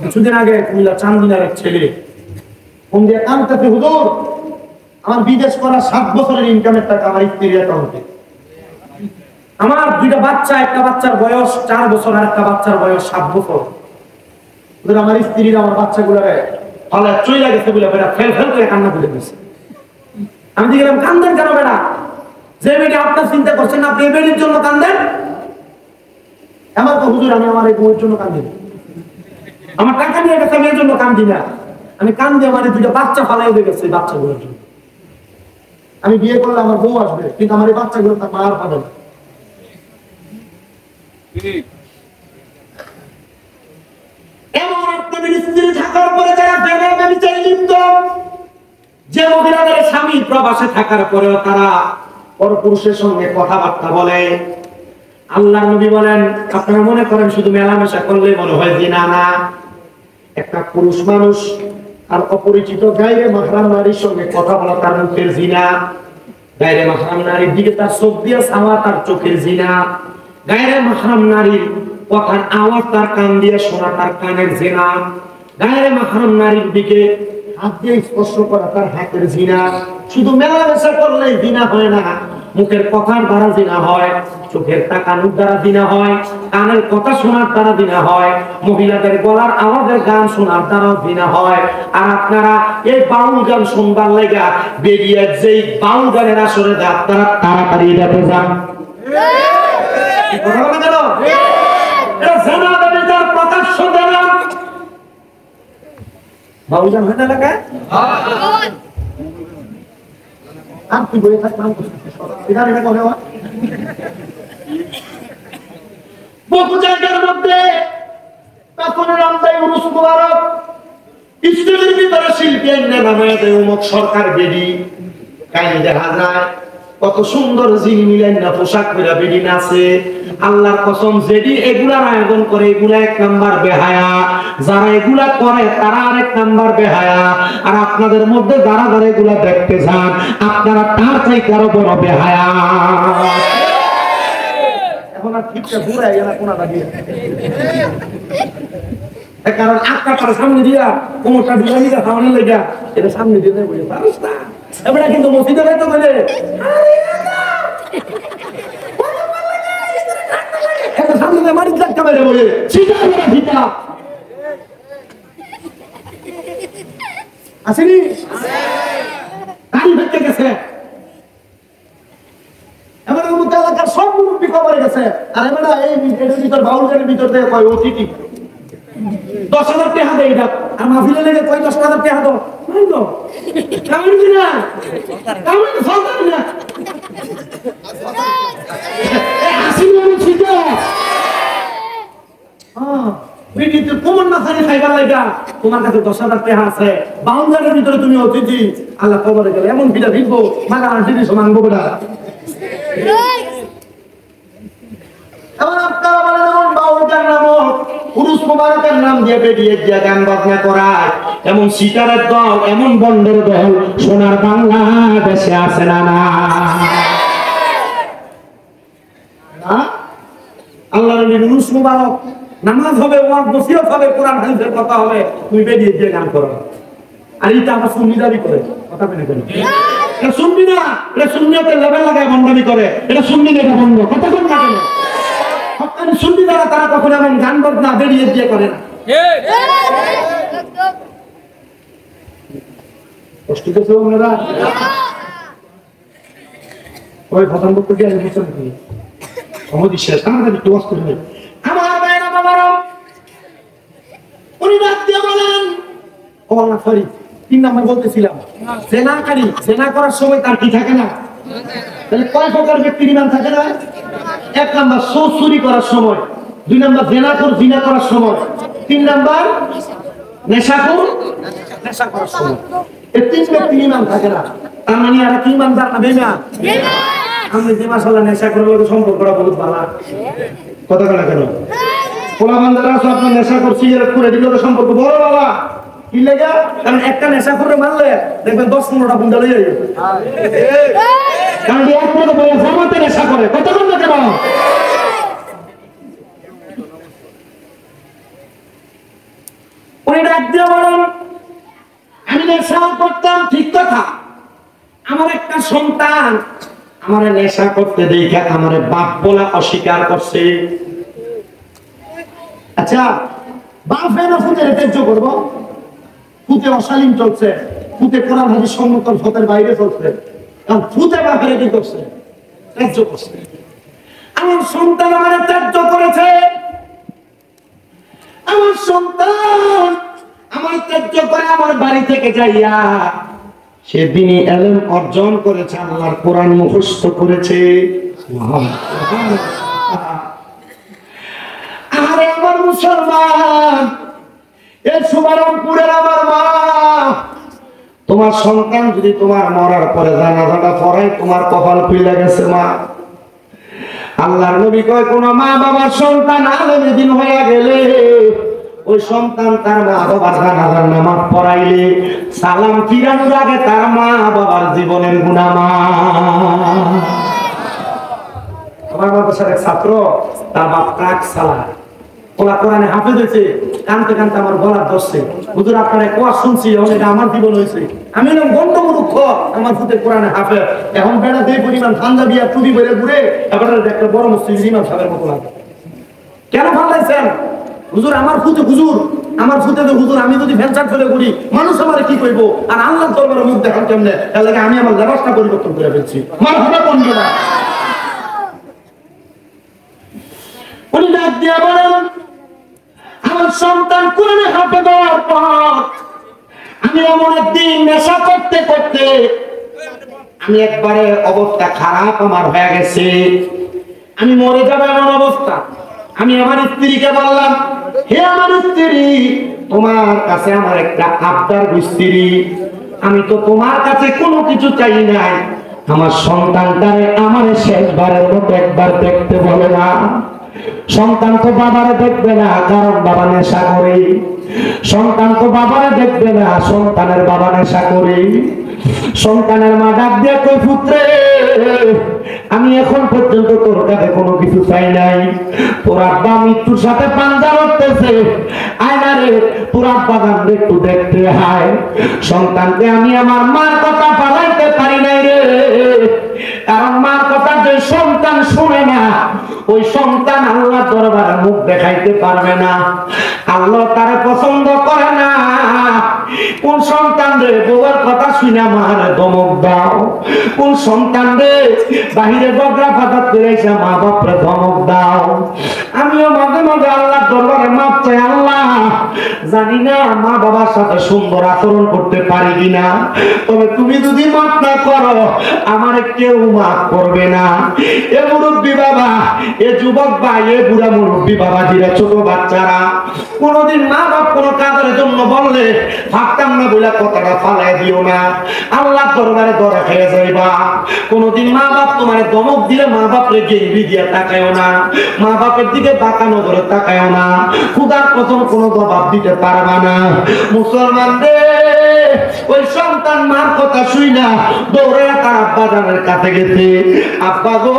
কিছুদিন আগে কুমিল্লা চান্দিনার এক ছেলে ফোন দিয়ে কাঁদতেছে, হুজুর আমার বিদেশ করা 7 বছরের ইনকামের টাকা আমার স্ত্রীর অ্যাকাউন্টে, আমার 2টা বাচ্চা, একটা বাচ্চার বয়স 4 বছর আর একটা বাচ্চার বয়স 7 বছর, আমার স্ত্রীর আমার বাচ্চাগুলো ফলে চলে গেছে বলে বেড়া ফেল ফেল করে কান্না করে দিয়েছে। আমি দেখলাম কান্দেন কেন বেড়া, যে বেটি আপনার চিন্তা করছেন আপনি এই বেটির জন্য কান্দেন? আমার তো হুজুর আমি আমার এই বউয়ের জন্য কান্দি, আমার টাকা নিয়ে গেছে আমি এর জন্য কান্দি না, আমি কান্দি আমার 2টা বাচ্চা ফালাই হয়ে গেছে বাচ্চাগুলোর জন্য। আমি বিয়ে করলে আমার বউ আসবে, কিন্তু আমার এই বাচ্চাগুলো তার মা আর পাবে না। এমন আপনাদের স্ত্রী থাকার পরে যারা ব্যভিচারে লিপ্ত, যে মহিলাদের স্বামী প্রবাসে থাকার পরেও তারা পরপুরুষের সঙ্গে কথাবার্তা বলে, আল্লাহর নবী বলেন, আপনারা মনে করেন শুধু মেলামেশা করলেই মনে হয় জিনা না। একটা পুরুষ মানুষ আর অপরিচিত গায়রে মাহরাম নারীর সঙ্গে কথা বলা তার মুখের জিনা, গায়রে মাহরাম নারীর দিকে তার চোখ দিয়ে চাওয়া তার চোখের জিনা, গায়রে মাহরাম নারীর কথার আওয়াজ তার কান দিয়ে শোনা তার কানের জিনা, গায়রে মাহরাম নারীর দিকে হাত দিয়ে স্পর্শ করা তার হাতের জিনা। শুধু মেলামেশা করলেই জিনা হয় না, মুখের কথার দ্বারা জিনা হয়, চোখের তাকানোর দ্বারা জিনা হয়, কানের কথা শোনার দ্বারা জিনা হয়, মহিলাদের গলার আওয়াজের গান শোনার দ্বারাও জিনা হয়। আর আপনারা এই বাউল গান শুনবার লাগা বেরিয়ে যেই বাউল গানের আসরে আপনারা তাড়াতাড়ি এটাতে যান। কথা বলে কেন? এটা জানা দেবে যার প্রকাশ্য জানা বাউল গান হয় না লাগা। আর তুই বলে থাক নাম এটা এটা করে বহু জায়গার মধ্যে তখন রামদাই উরুস মুবারক ইসলামের ভিতরে শিল্পী নামায় দেয় অমুক সরকার বেডি কাহিনী দেখা যায় কত সুন্দর জিনি মিলেন না পোশাক পরা বেডি নাচে। আল্লাহর কসম যেদি এগুলার আয়োজন করে এগুলা 1 নাম্বার বেহায়া, যারা এগুলা করে তারা আরেক নাম্বার বেহায়া, আর আপনাদের মধ্যে যারা যারা এগুলা দেখতে যান আপনারা তার চাইতে আরো বড় বেহায়া। এখন আর ঠিকটা ঘুরে গেল কোনটা দিয়ে, কারণ আটটা পার সামনে দিয়া কোমরটা ঢুকানি দা খাওয়ানোর লেগা এটা সামনে দিয়ে বলে পারস না। এবারে কিন্তু মসজিদে তো বলে সামনে মারি ধাক্কা মেরে বলে আসেনি? দাড়ি ভেঙে গেছে, এবার এলাকার সব মুরব্বী কবরে গেছে, আর এবার এই ভিতর বাউল গানের ভিতর থেকে কয় অতিথি 10,000 টাকা দেয় এটা, আর মাহফিলে লেগে কয় 10,000 টাকা দাও, নাই তো কামিন কিনা কামিন সরকার না আসেনি বলছি তো বিটিতে কোমর না খালি খাইবার লাগা তোমার কাছে 10,000 টাকা আছে, বাউন্ডারির ভিতরে তুমি অতিথি, আল্লাহ কবরে গেলে এমন ভিড়া ভিড়বো মাগা আন্টি সমান গোবরা। এমন আপনারা বলেন এমন বাউলটার নামক পুরুষ মোবারকের নাম দিয়ে বেরিয়ে দিয়ে গান বাজনা করায় এমন সিটারের দল, এমন বন্ডের দল সোনার বাংলাদেশে আছে না? না আল্লাহর নবী পুরুষ মোবারক নামাজ হবে, ওয়াজ নসিহত হবে, কোরআন হাদিসের কথা হবে, তুমি বেরিয়ে দিয়ে গান করো, আর এটা আমার সুন্নি দাবি করে কথা বলে কেন? এটা সুন্নি না, এটা সুন্নিয়তের লেভেল লাগায় বন্ডামি করে, এটা সুন্নি না, এটা বন্ধ কথা বল না কেন? হকানি সুন্নি দ্বারা তারা কখনো এমন গান বাজনা বেরিয়ে দিয়ে করে না। কষ্ট করছে ওনারা ওই প্রথম বক্তব্য দিয়ে বলছেন কি সমাধি শেষ আমাদের একটু কষ্ট হবে। আমার ভাইরা বাবারা উনি ডাক দিয়ে বলেন ও আল্লাহ সরি 3 নাম্বার বলতেছিলাম, জেনাকারী জেনা করার সময় তার কি থাকে না? তাহলে কয় প্রকার ব্যক্তির ঈমান থাকে না? 1 নাম্বার চুরি করার সময়, 2 নাম্বার জিনা করার সময়, 3 নাম্বার নেশাখোর নেশা করার সময়। এই 3 ব্যক্তির ঈমান থাকে না। তার মানে এরা কি ঈমানদার না বেঈমান? আমি যে মাশাআল্লাহ নেশা করার লোকের সম্পর্কটা বহুত ভালো কথা বলা কেন? পোলা বান্দারা সব আপনার নেশা করছি এর করে দিল সম্পর্ক বড় বাবা কি লাগা? কারণ একটা নেশা করে মারলে দেখবেন 10-15টা বুন্দা লয়ে যাবে, কারণ এক করে বলে জামাতে নেশা করে কথা বল না কেন? উনি ডাক দিয়ে বলেন আমি নেশা করতাম ঠিক কথা, আমার একটা সন্তান আমার নেশা করতে দেখে আমার বাপ বলা অস্বীকার করছে। আচ্ছা বাপ না ফুটের ত্যায্য করবো? ফুটে অশালীন চলছে, ফুটে কোরআন হাদিস সম্মত ফতের বাইরে চলছে, কারণ ফুটে বাপের কি করছে? ত্যায্য করছে। আমার সন্তান আমার ত্যায্য করেছে, আমার সন্তান আমার ত্যায্য করে আমার বাড়ি থেকে যাইয়া সে দিনই ইলম অর্জন করেছে, আল্লাহর কোরআন মুখস্থ করেছে। আরে আমার মুসলমান এই সুবর্ণপুরের আমার মা, তোমার সন্তান যদি তোমার মরার পরে জানাজাটা পড়ায় তোমার কপাল খুলে গেছে মা। আল্লাহর নবী কয় কোন মা বাবার সন্তান আলেমে দিন হয়ে গেলে ওই সন্তান তার মা বাবার জানাজার নামাজ পড়াইলে সালাম ফিরানোর আগে তার মা বাবার জীবনের গুনাহ মাফ। আমার মাদ্রাসার এক ছাত্র তার বাপ ট্রাক চালায়, ওরা কোরআনে হাফেজ হয়েছে, কানতে কানতে আমার গলা ধরছে, হুজুর আপনারা কোয়া শুনছি এটা আমার জীবন হয়েছে, আমি এরকম গন্তমূর্খ আমার ফুটে কোরআনে হাফেজ, এখন বেড়া যে পরিমাণ ঠান্ডা দিয়া টুপি বেড়ে ঘুরে এবার একটা বড় মসজিদ ইমাম সাহেবের মতো লাগে। কেন ভাবলাইছেন হুজুর আমার ফুটে হুজুর আমার ফুটে হুজুর আমি যদি ভেঞ্চার ফেলে ঘুরি মানুষ আমার কি করবো, আর আল্লাহ দরবারে মুখ দেখান কেমনে, তার লাগে আমি আমার ব্যবস্থা পরিবর্তন করে ফেলছি। মারহাবা কোন না উনি ডাক দিয়ে বলেন আমার সন্তান কোরআনে হাফেজ হওয়ার পর আমি এমন একদিন নেশা করতে করতে আমি একবারে অবস্থা খারাপ আমার হয়ে গেছে, আমি মরে যাবো এমন অবস্থা। আমি আমার স্ত্রীকে বললাম হে আমার স্ত্রী তোমার কাছে আমার একটা আবদার স্ত্রী, আমি তো তোমার কাছে কোনো কিছু চাই নাই, আমার সন্তানটারে আমার শেষবারের মতো একবার দেখতে বলে না। সন্তান তো বাবারে দেখবে না কারণ বাবা নেশা করে, সন্তান তো বাবারে দেখবে না সন্তানের বাবা নেশা করে। সন্তানের মা ডাক দিয়ে কই পুত্রে আমি এখন পর্যন্ত তোর কাছে কোনো কিছু চাই নাই, তোর আব্বা মৃত্যুর সাথে পাঞ্জা লড়তেছে, আয়না রে তোর আব্বা গান একটু দেখতে হায়। সন্তানকে আমি আমার মার কথা পালাইতে পারি নাই রে, কারণ মার কথা যে সন্তান শুনে না ওই সন্তান আল্লাহ দরবারে মুখ দেখাইতে পারবে না, আল্লাহ তারে পছন্দ করে না। কোন সন্তান রে বউর কথা শুনে মার ধমক দাও? কোন সন্তান রে বাহিরে বগরা ফাটাত করে এসে মা বাপরে ধমক দাও? আমিও মাঝে মাঝে আল্লাহর দরবারে মাপ চাই। আল্লাহ, জানি না মা বাবার সাথে সুন্দর আচরণ করতে পারি কিনা, তবে তুমি যদি মাপ না করো আমারে কেউ মাফ করবে না। এ মুরব্বী বাবা, এ যুবক ভাই, এ বুড়া মুরব্বী বাবা, যারা ছোট বাচ্চারা কোনদিন মা বাপ কোনো কাজের জন্য বললে ভাবতাম না বলে কথাটা ফালাই দিও না। আল্লাহর দরবারে ধরা খেয়ে যাইবা। কোনদিন মা বাপ তোমার ধমক দিলে মা বাপরে গেঞ্জি দিয়ে তাকায়ও না, মা বাপের দিকে বাঁকা নজরে তাকায়ও না। খুদার কসম কোনো জবাব দিতে পারবা না। মুসলমান রে, ওই সন্তান মার কথা শুই না দৌড়ে তার আব্বা জানের কাছে গেছে। আব্বা গো,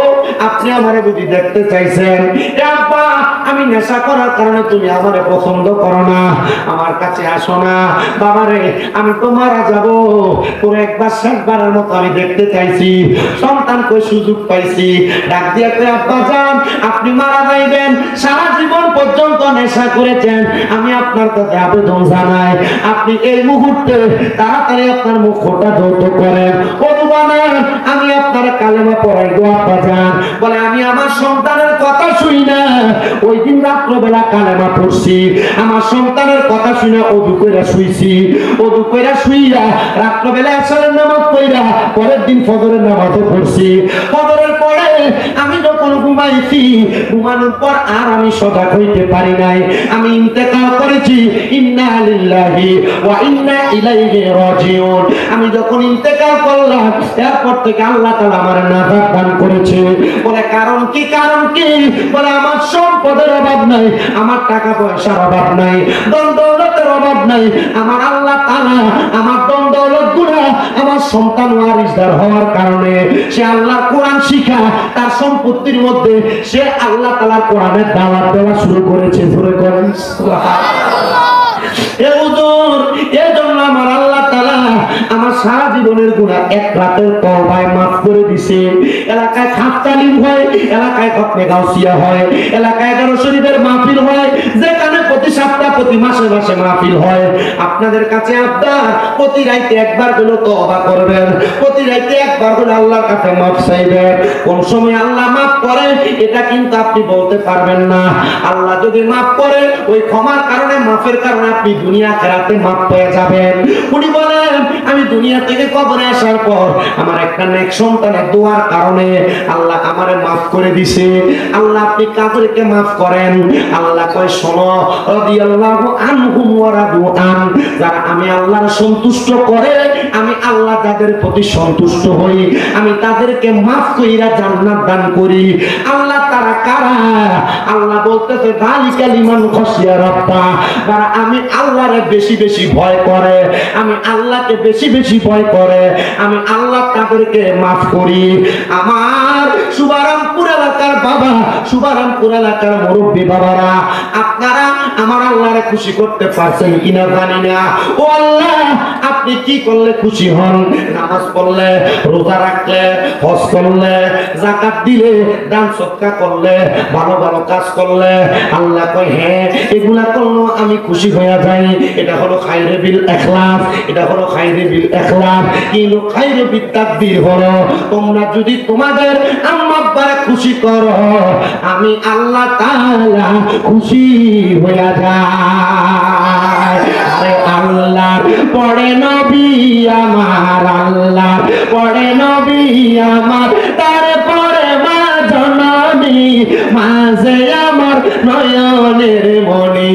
আপনি আমারে বুঝি দেখতে চাইছেন? এ আব্বা, আমি নেশা করার কারণে তুমি আমারে পছন্দ করো না, আমার কাছে আসো না। বাবারে, আমি তো মারা যাবো, তোর একবার শেষবারের মতো আমি দেখতে চাইছি। সন্তান কই সুযোগ পাইছি, ডাক দিয়ে কই, আব্বা যান, আপনি মারা যাইবেন, সারা জীবন পর্যন্ত নেশা করেছেন, আমি আপনার কাছে আবেদন জানাই, আপনি এই মুহূর্তে তাড়াতাড়ি আপনার মুখটা ধৌত করেন, ওযু বানান, আমি আপনার কালেমা পড়াই দোয়া পাঠান। বলে, আমি আমার সন্তানের কথা শুই না, ওই দিন রাত্রবেলা কালেমা পড়ছি, আমার সন্তানের কথা শুনে ওযু কইরা শুইছি, ওযু কইরা শুইয়া রাত্রবেলা আসরের নামাজ পড়া পরের দিন ফজরের নামাজও পড়ছি। ফজরের পরে আমি যখন ঘুমাইছি, ঘুমানোর পর আর আমি সজাগ হইতে পারি নাই, আমি ইন্তেকাল করেছি। ইন্না লিল্লাহি ওয়া ইন্না ইলাইহি রাজিউন। আমি যখন ইন্তেকাল করলাম, এরপর থেকে আল্লাহ তাআলা আমার নাজাত দান করেছে। বলে, কারণ কি? কারণ কি? বলে, আমার সম্পদের অভাব নাই, আমার টাকা পয়সার অভাব নাই, ধন দৌলতের অভাব নাই, আমার আল্লাহ তাআলা আমার ধন দৌলত গুলো আমার সন্তান ওয়ারিসদার হওয়ার কারণে সে আল্লাহর কোরআন শিখা তার সম্পত্তির মধ্যে সে আল্লাহ তাআলার কোরআনের দাওয়াত দেওয়া শুরু করেছে। জোরে করেন সুবহানাল্লাহ। এ হুজুর, এজন্য আমার আল্লাহ তাআলা আমার সারা জীবনের গুনাহ এক রাতের তওবায় মাফ করে দিয়েছে। এলাকায় খাত তালিম হয়, এলাকায় খতমে গাউসিয়া হয়, এলাকায় 11 শরীফের মাহফিল হয়, যেখানে প্রতি সপ্তাহ প্রতি মাসে মাসে মাহফিল হয়। আপনাদের কাছে আবদার, প্রতি রাতে একবার হলো তওবা করবেন, প্রতি রাতে একবার হলো আল্লাহর কাছে মাফ চাইবেন। কোন সময় আল্লাহ মাফ করে এটা কিন্তু আপনি বলতে পারবেন না। আল্লাহ যদি মাফ করে, ওই ক্ষমার কারণে, মাফের কারণে আপনি দুনিয়া আখিরাতে মাফ পেয়ে যাবেন। উনি বলেন, আমি দুনিয়া থেকে কবরে আসার পর আমার একটা নেক সন্তানের দোয়ার কারণে আল্লাহ আমারে মাফ করে দিয়েছে। আল্লাহ, আপনি কাদেরকে মাফ করেন? আল্লাহ কয়, শোনো, রাদিয়াল্লাহু আনহুম ওয়া রাদু আন, যারা আমি আল্লাহর সন্তুষ্ট করে, আমি আল্লাহ যাদের প্রতি সন্তুষ্ট হই, আমি তাদেরকে মাফ কইরা জান্নাত দান করি। আল্লাহ তারা কারা? আল্লাহ বলতেছে, যালিকা লিমান খাশিয়া রাব্বা, যারা আমি আল্লাহরে বেশি বেশি ভয় করে, আমি আল্লাহকে বেশি বেশি ভয় করে, আমি আল্লাহ তাদেরকে মাফ করি। আমার শুভারামপুর এলাকার বাবা, শুভারামপুর এলাকার মুরব্বী বাবারা, আপনারা আমার আল্লাহরে খুশি করতে পারছেন কিনা জানি না। ও আল্লাহ, আপনি কি করলে খুশি হন? নামাজ পড়লে, রোজা রাখলে, হজ করলে, যাকাত দিলে, দান সদকা করলে, ভালো ভালো কাজ করলে, আল্লাহ কয়, হ্যাঁ, এগুলা করলেও আমি খুশি হয়ে যাই। এটা হলো খায়রে বিল ইখলাস, এটা হলো খায়রে বিল ইখলাস। কিন্তু খায়রে বিল তাকদীর হলো, তোমরা যদি তোমাদের আম্মা আব্বারে খুশি করো, আমি আল্লাহ তাআলা খুশি হয়ে যাই। আরে আল্লাহ পড়ে নবী আমার, আল্লাহ পড়ে নবী আমার, তারপরে মা জননী, মাঝে আমার নয়নের মণি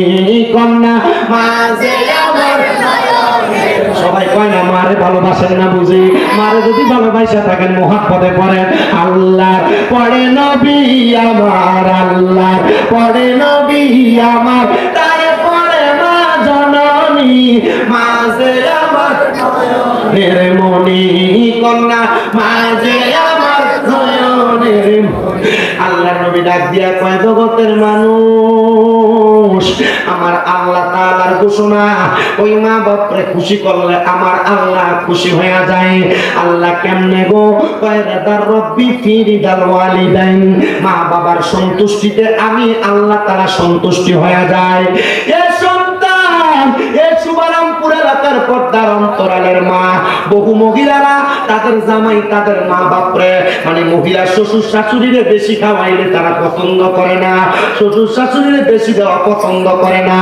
কন্যা, মাঝে আমার নয়নের। সবাই কয় না মারে ভালোবাসেন না বুঝি? মারে যদি ভালোবাসা থাকেন মুহাব্বতে পড়েন, আল্লাহ পড়ে নবী আমার, আল্লাহ পড়ে নবী আমার, তারপরে মা জননী, মাঝে আমার নয়নের মণি কন্যা, মাঝে আমার নয়নের। আল্লাহর নবী ডাক দিয়া কয়, জগতের মানুষ, আমার আল্লাহ তাআলার ঘোষণা, ওই মা বাপরে খুশি করলে আমার আল্লাহ খুশি হয়ে যায়। আল্লাহ কেমনে গো? কয়, রাদার রব্বি ফি রিদাল ওয়ালিদাইন, মা বাবার সন্তুষ্টিতে আমি আল্লাহ তাআলা সন্তুষ্টি হয়ে যায়। এ সন্তান, এ শুভারামপুর এলাকার পর্দার অন্তরালের মা, বহু মহিলারা তাদের জামাই তাদের মা বাপরে মানে মহিলা শ্বশুর শাশুড়িরে বেশি খাওয়াইলে তারা পছন্দ করে না, শ্বশুর শাশুড়িরে বেশি দেওয়া পছন্দ করে না।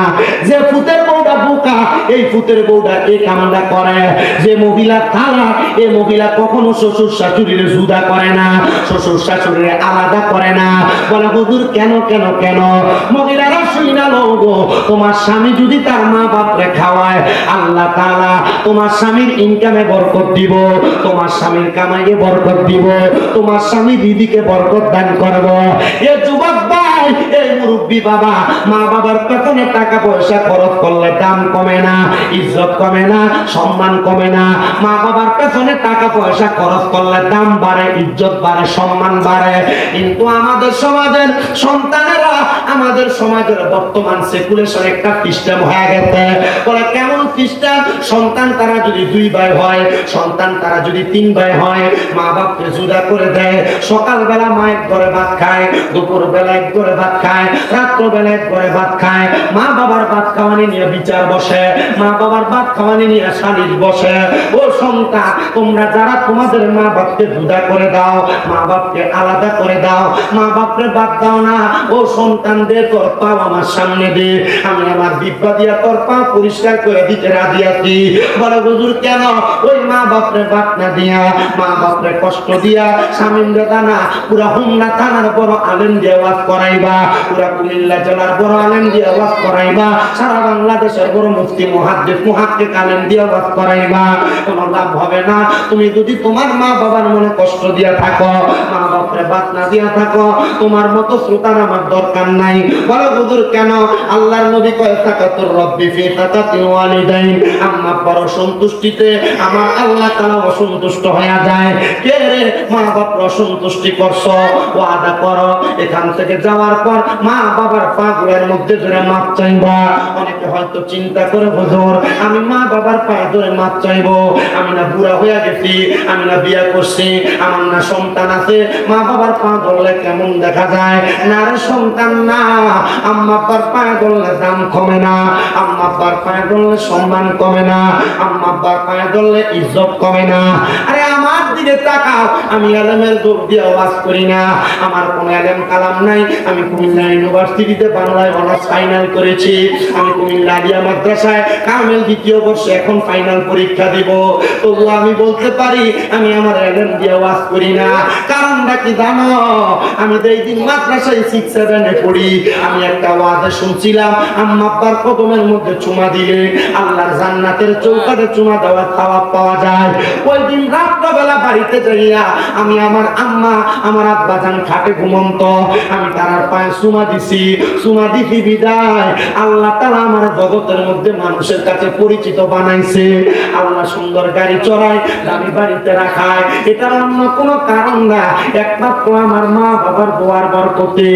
যে ফুতের বউটা বোকা, এই ফুতের বউটা এই কামনা করে। যে মহিলা থালা, এই মহিলা কখনো শ্বশুর শাশুড়িরে জুদা করে না, শ্বশুর শাশুড়িরে আলাদা করে না। বলে হুজুর কেন কেন কেন? মহিলারা শুইনা লওগো, তোমার স্বামী যদি তার মা বাপরে খাওয়ায়, আল্লাহ তাআলা তোমার স্বামীর ইনকামে বরকত দিব, তোমার স্বামীর কামাইয়ে বরকত দিব, তোমার স্বামী দিদিকে বরকত দান করব। এ যুবক ভাই, এই মুরব্বী বাবা, মা বাবার পেছনে টাকা পয়সা খরচ করলে দাম কমে না, ইজ্জত কমে না, সম্মান কমে না। মা বাবার পেছনে টাকা পয়সা খরচ করলে দাম বাড়ে, ইজ্জত বাড়ে, সম্মান বাড়ে। কিন্তু আমাদের সমাজের সন্তানেরা, আমাদের সমাজের বর্তমান সেকুলেশন একটা সিস্টেম হয়ে গেছে। বলে কেমন সিস্টেম? সন্তান তারা যদি 2 ভাই হয়, সন্তান তারা যদি 3 ভাই হয়, মা বাপকে জুদা করে দেয়। সকালবেলা মায়ের ঘরে ভাত খায়, দুপুর বেলা এক ঘরে ভাত খায়, রাত্র বেলা এক ঘরে ভাত খায়। মা বাবার ভাত খাওয়ানি নিয়ে বিচার বসে, মা বাবার ভাত খাওয়ানি নিয়ে সালিশ বসে। ও সন্তান, তোমরা যারা তোমাদের মা বাপকে জুদা করে দাও, মা বাপকে আলাদা করে দাও, মা বাপরে বাদ দাও না, ও সন্তান দে তোর পাও আমার সামনে দে, আমি আমার দিব্যা দিয়া তোর পা পরিষ্কার করে দিতে রাজি আছি। বলে হুজুর কেন? ওই মা বাপরে বাদ না দিয়া, মা বাপরে কষ্ট দিয়া, স্বামীন্দ্র দানা পুরা হুমনা থানার বড় আলেম দিয়ে ওয়াজ করাইবা, পুরা কুমিল্লা জেলার বড় আলেম দিয়ে ওয়াজ করাইবা, সারা বাংলাদেশের বড় মুফতি মুহাদ্দিস মুহাক্কিক আলেম দিয়ে ওয়াজ করাইবা, কোনো লাভ হবে না। তুমি যদি তোমার মা বাবার মনে কষ্ট দিয়া থাকো, মা বাপরে বাদ না দিয়া থাকো, তোমার মতো শ্রোতার আমার দরকার নাই। বলো হুজুর কেন? আল্লাহর নবী কয় তাকাতুর রব্বি ফি তাকাতিল ওয়ালিদাইন, আম্মা বড় সন্তুষ্টিতে আমার আল্লাহ তাআলা অসন্তুষ্ট হয়ে যায়। কে রে মা বাপ অসন্তুষ্টি করছো? ওয়াদা করো এখান থেকে যাওয়ার পর মা বাবার পাগুলোর মধ্যে ধরে মাপ চাইবা। অনেকে হয়তো চিন্তা করে হুজুর আমি মা বাবার পায়ে ধরে মাপ চাইবো, আমি না বুড়া হয়ে গেছি, আমি না বিয়ে করছি, আমার না সন্তান আছে, মা বাবার পা ধরলে কেমন দেখা যায়? না রে সন্তান না, আম্মা আব্বার পায়ে ধরলে দাম কমে না, আম্মা আব্বার পায়ে ধরলে সম্মান কমে না, আম্মা আব্বার পায়ে ধরলে ইজ্জত কমে না। আরে আমার দিকে তাকাও, আমি আলেমের দৌড় দিয়ে ওয়াজ করি না, আমার কোনো আলেম কালাম নাই। আমি কুমিল্লা ইউনিভার্সিটিতে বাংলায় অনার্স ফাইনাল করেছি, আমি কুমিল্লা আলিয়া মাদ্রাসায় কামেল 2য় বর্ষে এখন ফাইনাল পরীক্ষা দিব। তবু আমি বলতে পারি আমি আমার আলেম দিয়ে ওয়াজ করি না। কারণটা কি জানো? আমি এই দিন মাদ্রাসায় 6-7 পড়ি, আমি একটা ওয়াজে শুনছিলাম আম্মা আব্বার কদমের মধ্যে চুমা দিলে আল্লাহর জান্নাতের চৌকাঠে চুমা দেওয়ার সওয়াব পাওয়া যায়। ওই দিন রাত্রবেলা বাড়িতে যাইয়া আমি আমার আম্মা আমার আব্বা জান খাটে ঘুমন্ত, আমি তার পায়ে চুমা দিছি, চুমা দিছি বিদায় আল্লাহ তাআলা আমার জগতের মধ্যে মানুষের কাছে পরিচিত বানাইছে। আল্লাহ সুন্দর গাড়ি চড়ায়, দামি বাড়িতে রাখায়, এটার অন্য কোনো কারণ না, একমাত্র আমার মা বাবার দোয়ার বরকতে।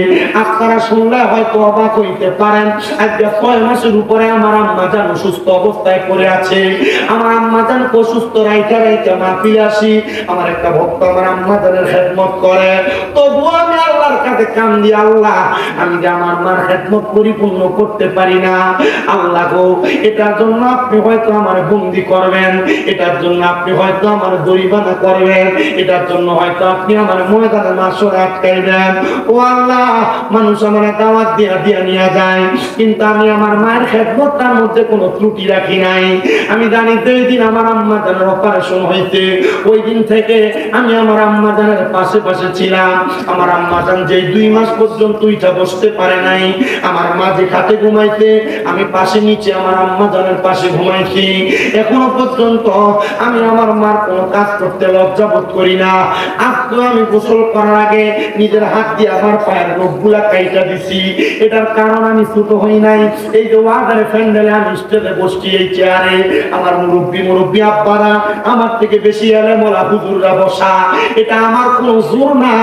আপনারা শুনলে হয়তো অবাক হইতে পারেন, আজকে 6 মাসের উপরে আমার আম্মা জান অসুস্থ অবস্থায় পড়ে আছে। আমার আম্মা জান অসুস্থ রাইতে রাইতে মাহফিলে আসি, আমার একটা ভক্ত আমার আম্মা জানের খেদমত করে, তবুও আমি আল্লাহর কাছে কান্দি, আল্লাহ আমি যে আমার মার খেদমত পরিপূর্ণ করতে পারি না, আল্লাহ গো এটার জন্য আপনি হয়তো আমার বন্দি করবেন, এটার জন্য আপনি হয়তো আমার জরিমানা করবেন, এটার জন্য হয়তো আপনি আমার ময়দানে মাসর আটকাইবেন। ও আল্লাহ, মানুষ আমার দাওয়াত দিয়া দিয়া নিয়ে যায়, কিন্তু আমি আমার মায়ের খেদমতটার মধ্যে কোনো ত্রুটি রাখি নাই। আমি জানি যেই দিন আমার আম্মা জানের অপারেশন হয়েছে, ওই দিন থেকে আমি আমার আম্মা জানের পাশে পাশে ছিলাম। আমার আম্মা জান যেই 2 মাস পর্যন্ত উঠা বসতে পারে নাই, আমার মা যে খাটে ঘুমাইতে আমি পাশে নিচে আমার আম্মা জানের পাশে ঘুমাইছি। এখনো পর্যন্ত আমি আমার মার কোনো কাজ করতে লজ্জা বোধ করি না। আজকে আমি গোসল করার আগে নিজের হাত দিয়ে আমার পায়ের নখগুলা কাইটা দিছি। এটার কারণ আমি ছোট হই নাই, এই যে ওয়াদারে ফ্যান্ডেলে আমি স্টেজে বসছি এই চেয়ারে, আমার মুরব্বী আব্বারা আমার থেকে বেশি আলেমওয়ালা হুজুররা বসা, এটা আমার কোনো জোর না,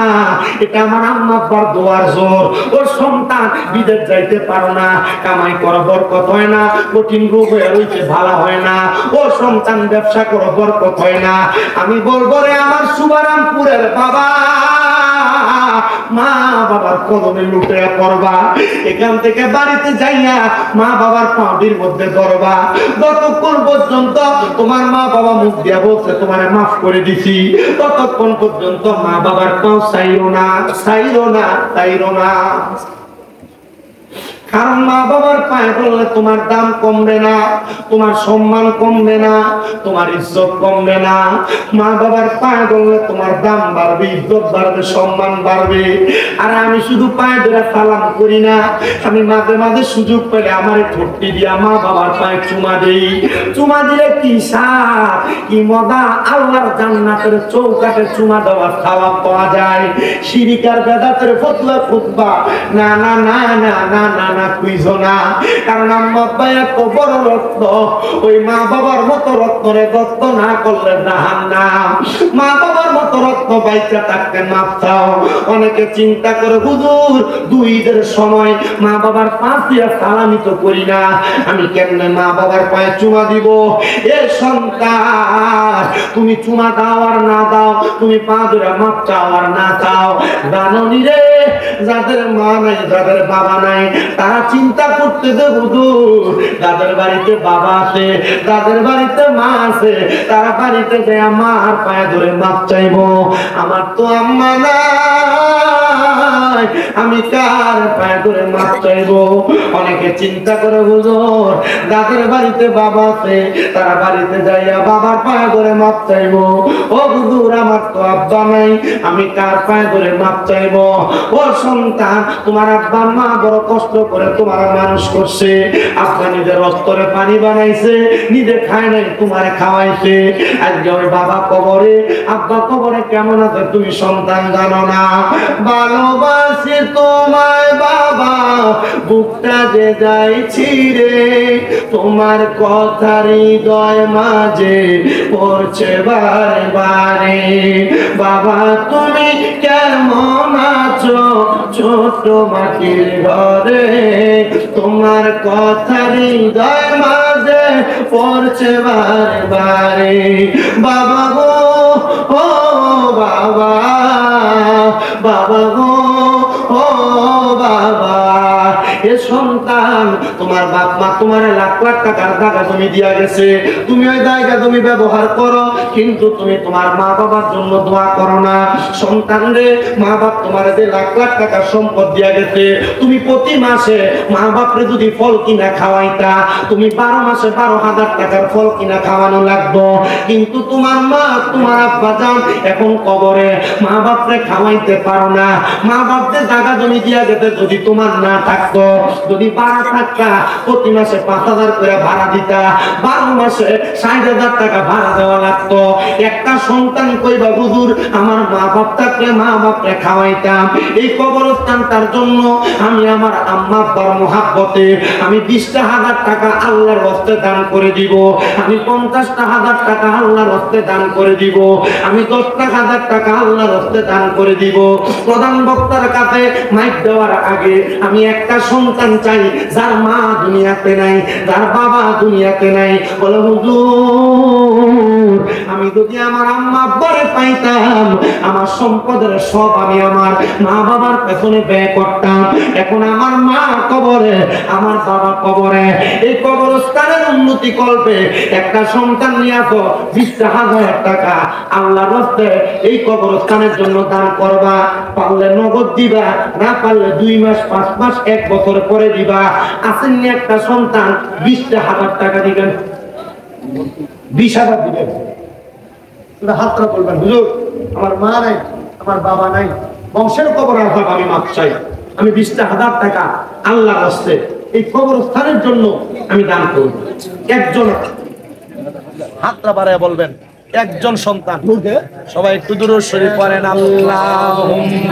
এটা আমার আম্মা আব্বার দোয়ার জোর। ওর সন্তান বিদেশ যাইতে পারো না, কামাই করো বরকত হয় না, কঠিন রোগ হয়ে রইতে ভালো হয় না, ও সন্তান ব্যবসা করো বরকত হয় না। আমি বলবো রে আমার সুবারামপুরের বাবা, মা বাবার কদমে লুটে পড়বা, এখান থেকে বাড়িতে যাইয়া মা বাবার পাউডির মধ্যে ধরবা। যতক্ষণ পর্যন্ত তোমার মা বাবা মুখ দিয়া বলছে তোমারে মাফ করে দিছি, ততক্ষণ পর্যন্ত মা বাবার পাও চাইরো না, চাইরো না, চাইরো না। কারণ মা বাবার পায়ে পড়লে তোমার দাম কমবে না, তোমার সম্মান কমবে না, তোমার ইজ্জত কমবে না। মা বাবার পায়ে পড়লে তোমার দাম বাড়বে, ইজ্জত বাড়বে, সম্মান বাড়বে। আর আমি শুধু পায়ে ধরে সালাম করি না, আমি মাঝে মাঝে সুযোগ পেলে আমার ঠোঁটটি দিয়া মা বাবার পায়ে চুমা দেই। চুমা দিলে কি স্বাদ, কি মজা! আল্লাহর জান্নাতের চৌকাঠে চুমা দেওয়ার সওয়াব পাওয়া যায়। শিরিকার বেদাতের ফতোয়া খুতবা না না না না না না না কুইজো না। কারণ আম্মা আব্বা এত বড় রত্ন, ওই মা বাবার মতো রত্নরে দত্ত না করলে জাহান্নাম। মা বাবার মতো রত্ন বাইচা থাকতে মাপ চাও। অনেকে চিন্তা করে হুজুর দুই ঈদের সময় মা বাবার পাশ দিয়া সালামি তো করি না, আমি কেমনে মা বাবার পায়ে চুমা দিব? এ সন্তান, তুমি চুমা দাও আর না দাও, তুমি পা ধরে মাপ চাও আর না চাও, জাননি রে যাদের মা নাই, যাদের বাবা নাই, তারা চিন্তা করতে যে হুজুর যাদের বাড়িতে বাবা আছে, যাদের বাড়িতে মা আছে, তারা বাড়িতে গিয়ে মার পায়ে ধরে মাপ চাইবো। আমার তো আম্মা নাই, আমি কার পায়ে ধরে মাপ চাইবো? অনেকে চিন্তা করে হুজুর যাদের বাড়িতে বাবা আছে, তারা বাড়িতে যাইয়া বাবার পায়ে ধরে মাপ চাইবো। ও হুজুর আমার তো আব্বা নাই, আমি কার পায়ে ধরে মাপ চাইবো? ও সন্তান, তোমার আব্বা মা বড় কষ্ট করে তোমার মানুষ করছে, আব্বা নিজের রক্তরে পানি বানাইছে, নিজে খায় নাই, তোমারে খাওয়াইছে। আজকে ওই বাবা কবরে, আব্বা কবরে কেমন আছে তুমি সন্তান জানো না। ভালোবাসি তোমায় বাবা, বুকটা যে যাইছি রে, তোমার কথা হৃদয় মাঝে পড়ছে বারে বারে। বাবা তুমি কেমন আছো ছোট মাটির ঘরে, তোমার কথা হৃদয় মাঝে পড়ছে বারে বারে। বাবা গো ও বাবা, বাবা গো ও বাবা। এ সন্তান, তোমার বাপ মা তোমার লাখ লাখ টাকার জায়গা জমি দিয়া গেছে, তুমি ওই জায়গা জমি ব্যবহার করো, কিন্তু তুমি তোমার মা বাবার জন্য দোয়া করো না। সন্তান রে, মা বাপ তোমার যে লাখ লাখ টাকার সম্পদ দিয়া গেছে, তুমি প্রতি মাসে মা বাপরে যদি ফল কিনা খাওয়াইতা, তুমি 12 মাসে 12,000 টাকার ফল কিনা খাওয়ানো লাগতো। কিন্তু তোমার মা, তোমার আব্বা যান এখন কবরে, মা বাপরে খাওয়াইতে পারো না। মা বাপদের জায়গা জমি দিয়া গেছে, যদি তোমার না থাকতো, যদি ভাড়া থাকতা, প্রতি মাসে 5,000 করে ভাড়া দিতা, 12 মাসে 60,000 টাকা ভাড়া দেওয়া লাগতো। একটা সন্তান কইবা হুজুর আমার মা বাপ থাকলে মা বাপরে খাওয়াইতাম। এই কবরস্থানটার জন্য আমি আমার আম্মা আব্বার মহাব্বতে আমি 20,000 টাকা আল্লাহর রাস্তায় দান করে দিব, আমি 50,000 টাকা আল্লাহর রাস্তায় দান করে দিব, আমি 10,000 টাকা আল্লাহর রাস্তায় দান করে দিব। প্রধান বক্তার কাছে মাইক দেওয়ার আগে আমি একটা সন্তান চাই যার মা দুনিয়াতে নাই, যার বাবা দুনিয়াতে নাই। বলে হুজুর আমি যদি আমার আম্মা আব্বারে পাইতাম, আমার সম্পদের সব আমি আমার মা বাবার পেছনে ব্যয় করতাম। এখন আমার মা কবরে, আমার বাবা কবরে, এই কবরস্থানের উন্নতি করবে একটা সন্তান নিয়ে আসো, 20,000 টাকা আল্লাহর রাস্তায় এই কবরস্থানের জন্য দান করবা। পারলে নগদ দিবা, না পারলে 2 মাস 5 মাস 1 বছর পরে দিবা। আসেননি একটা সন্তান 20,000 টাকা দিবেন, 20,000 দিবেন। হাতটা বলবেন হুজুর আমার মা নাই, আমার বাবা নাই, বংশের কবর আজাব আমি মাপ চাই, আমি 20,000 টাকা আল্লাহর রাস্তায় এই কবরস্থানের জন্য আমি দান করব। একজন হাতটা বাড়ায় বলবেন, একজন সন্তান। সবাই একটু দূর শরীফ পড়েন আল্লাহুম্মা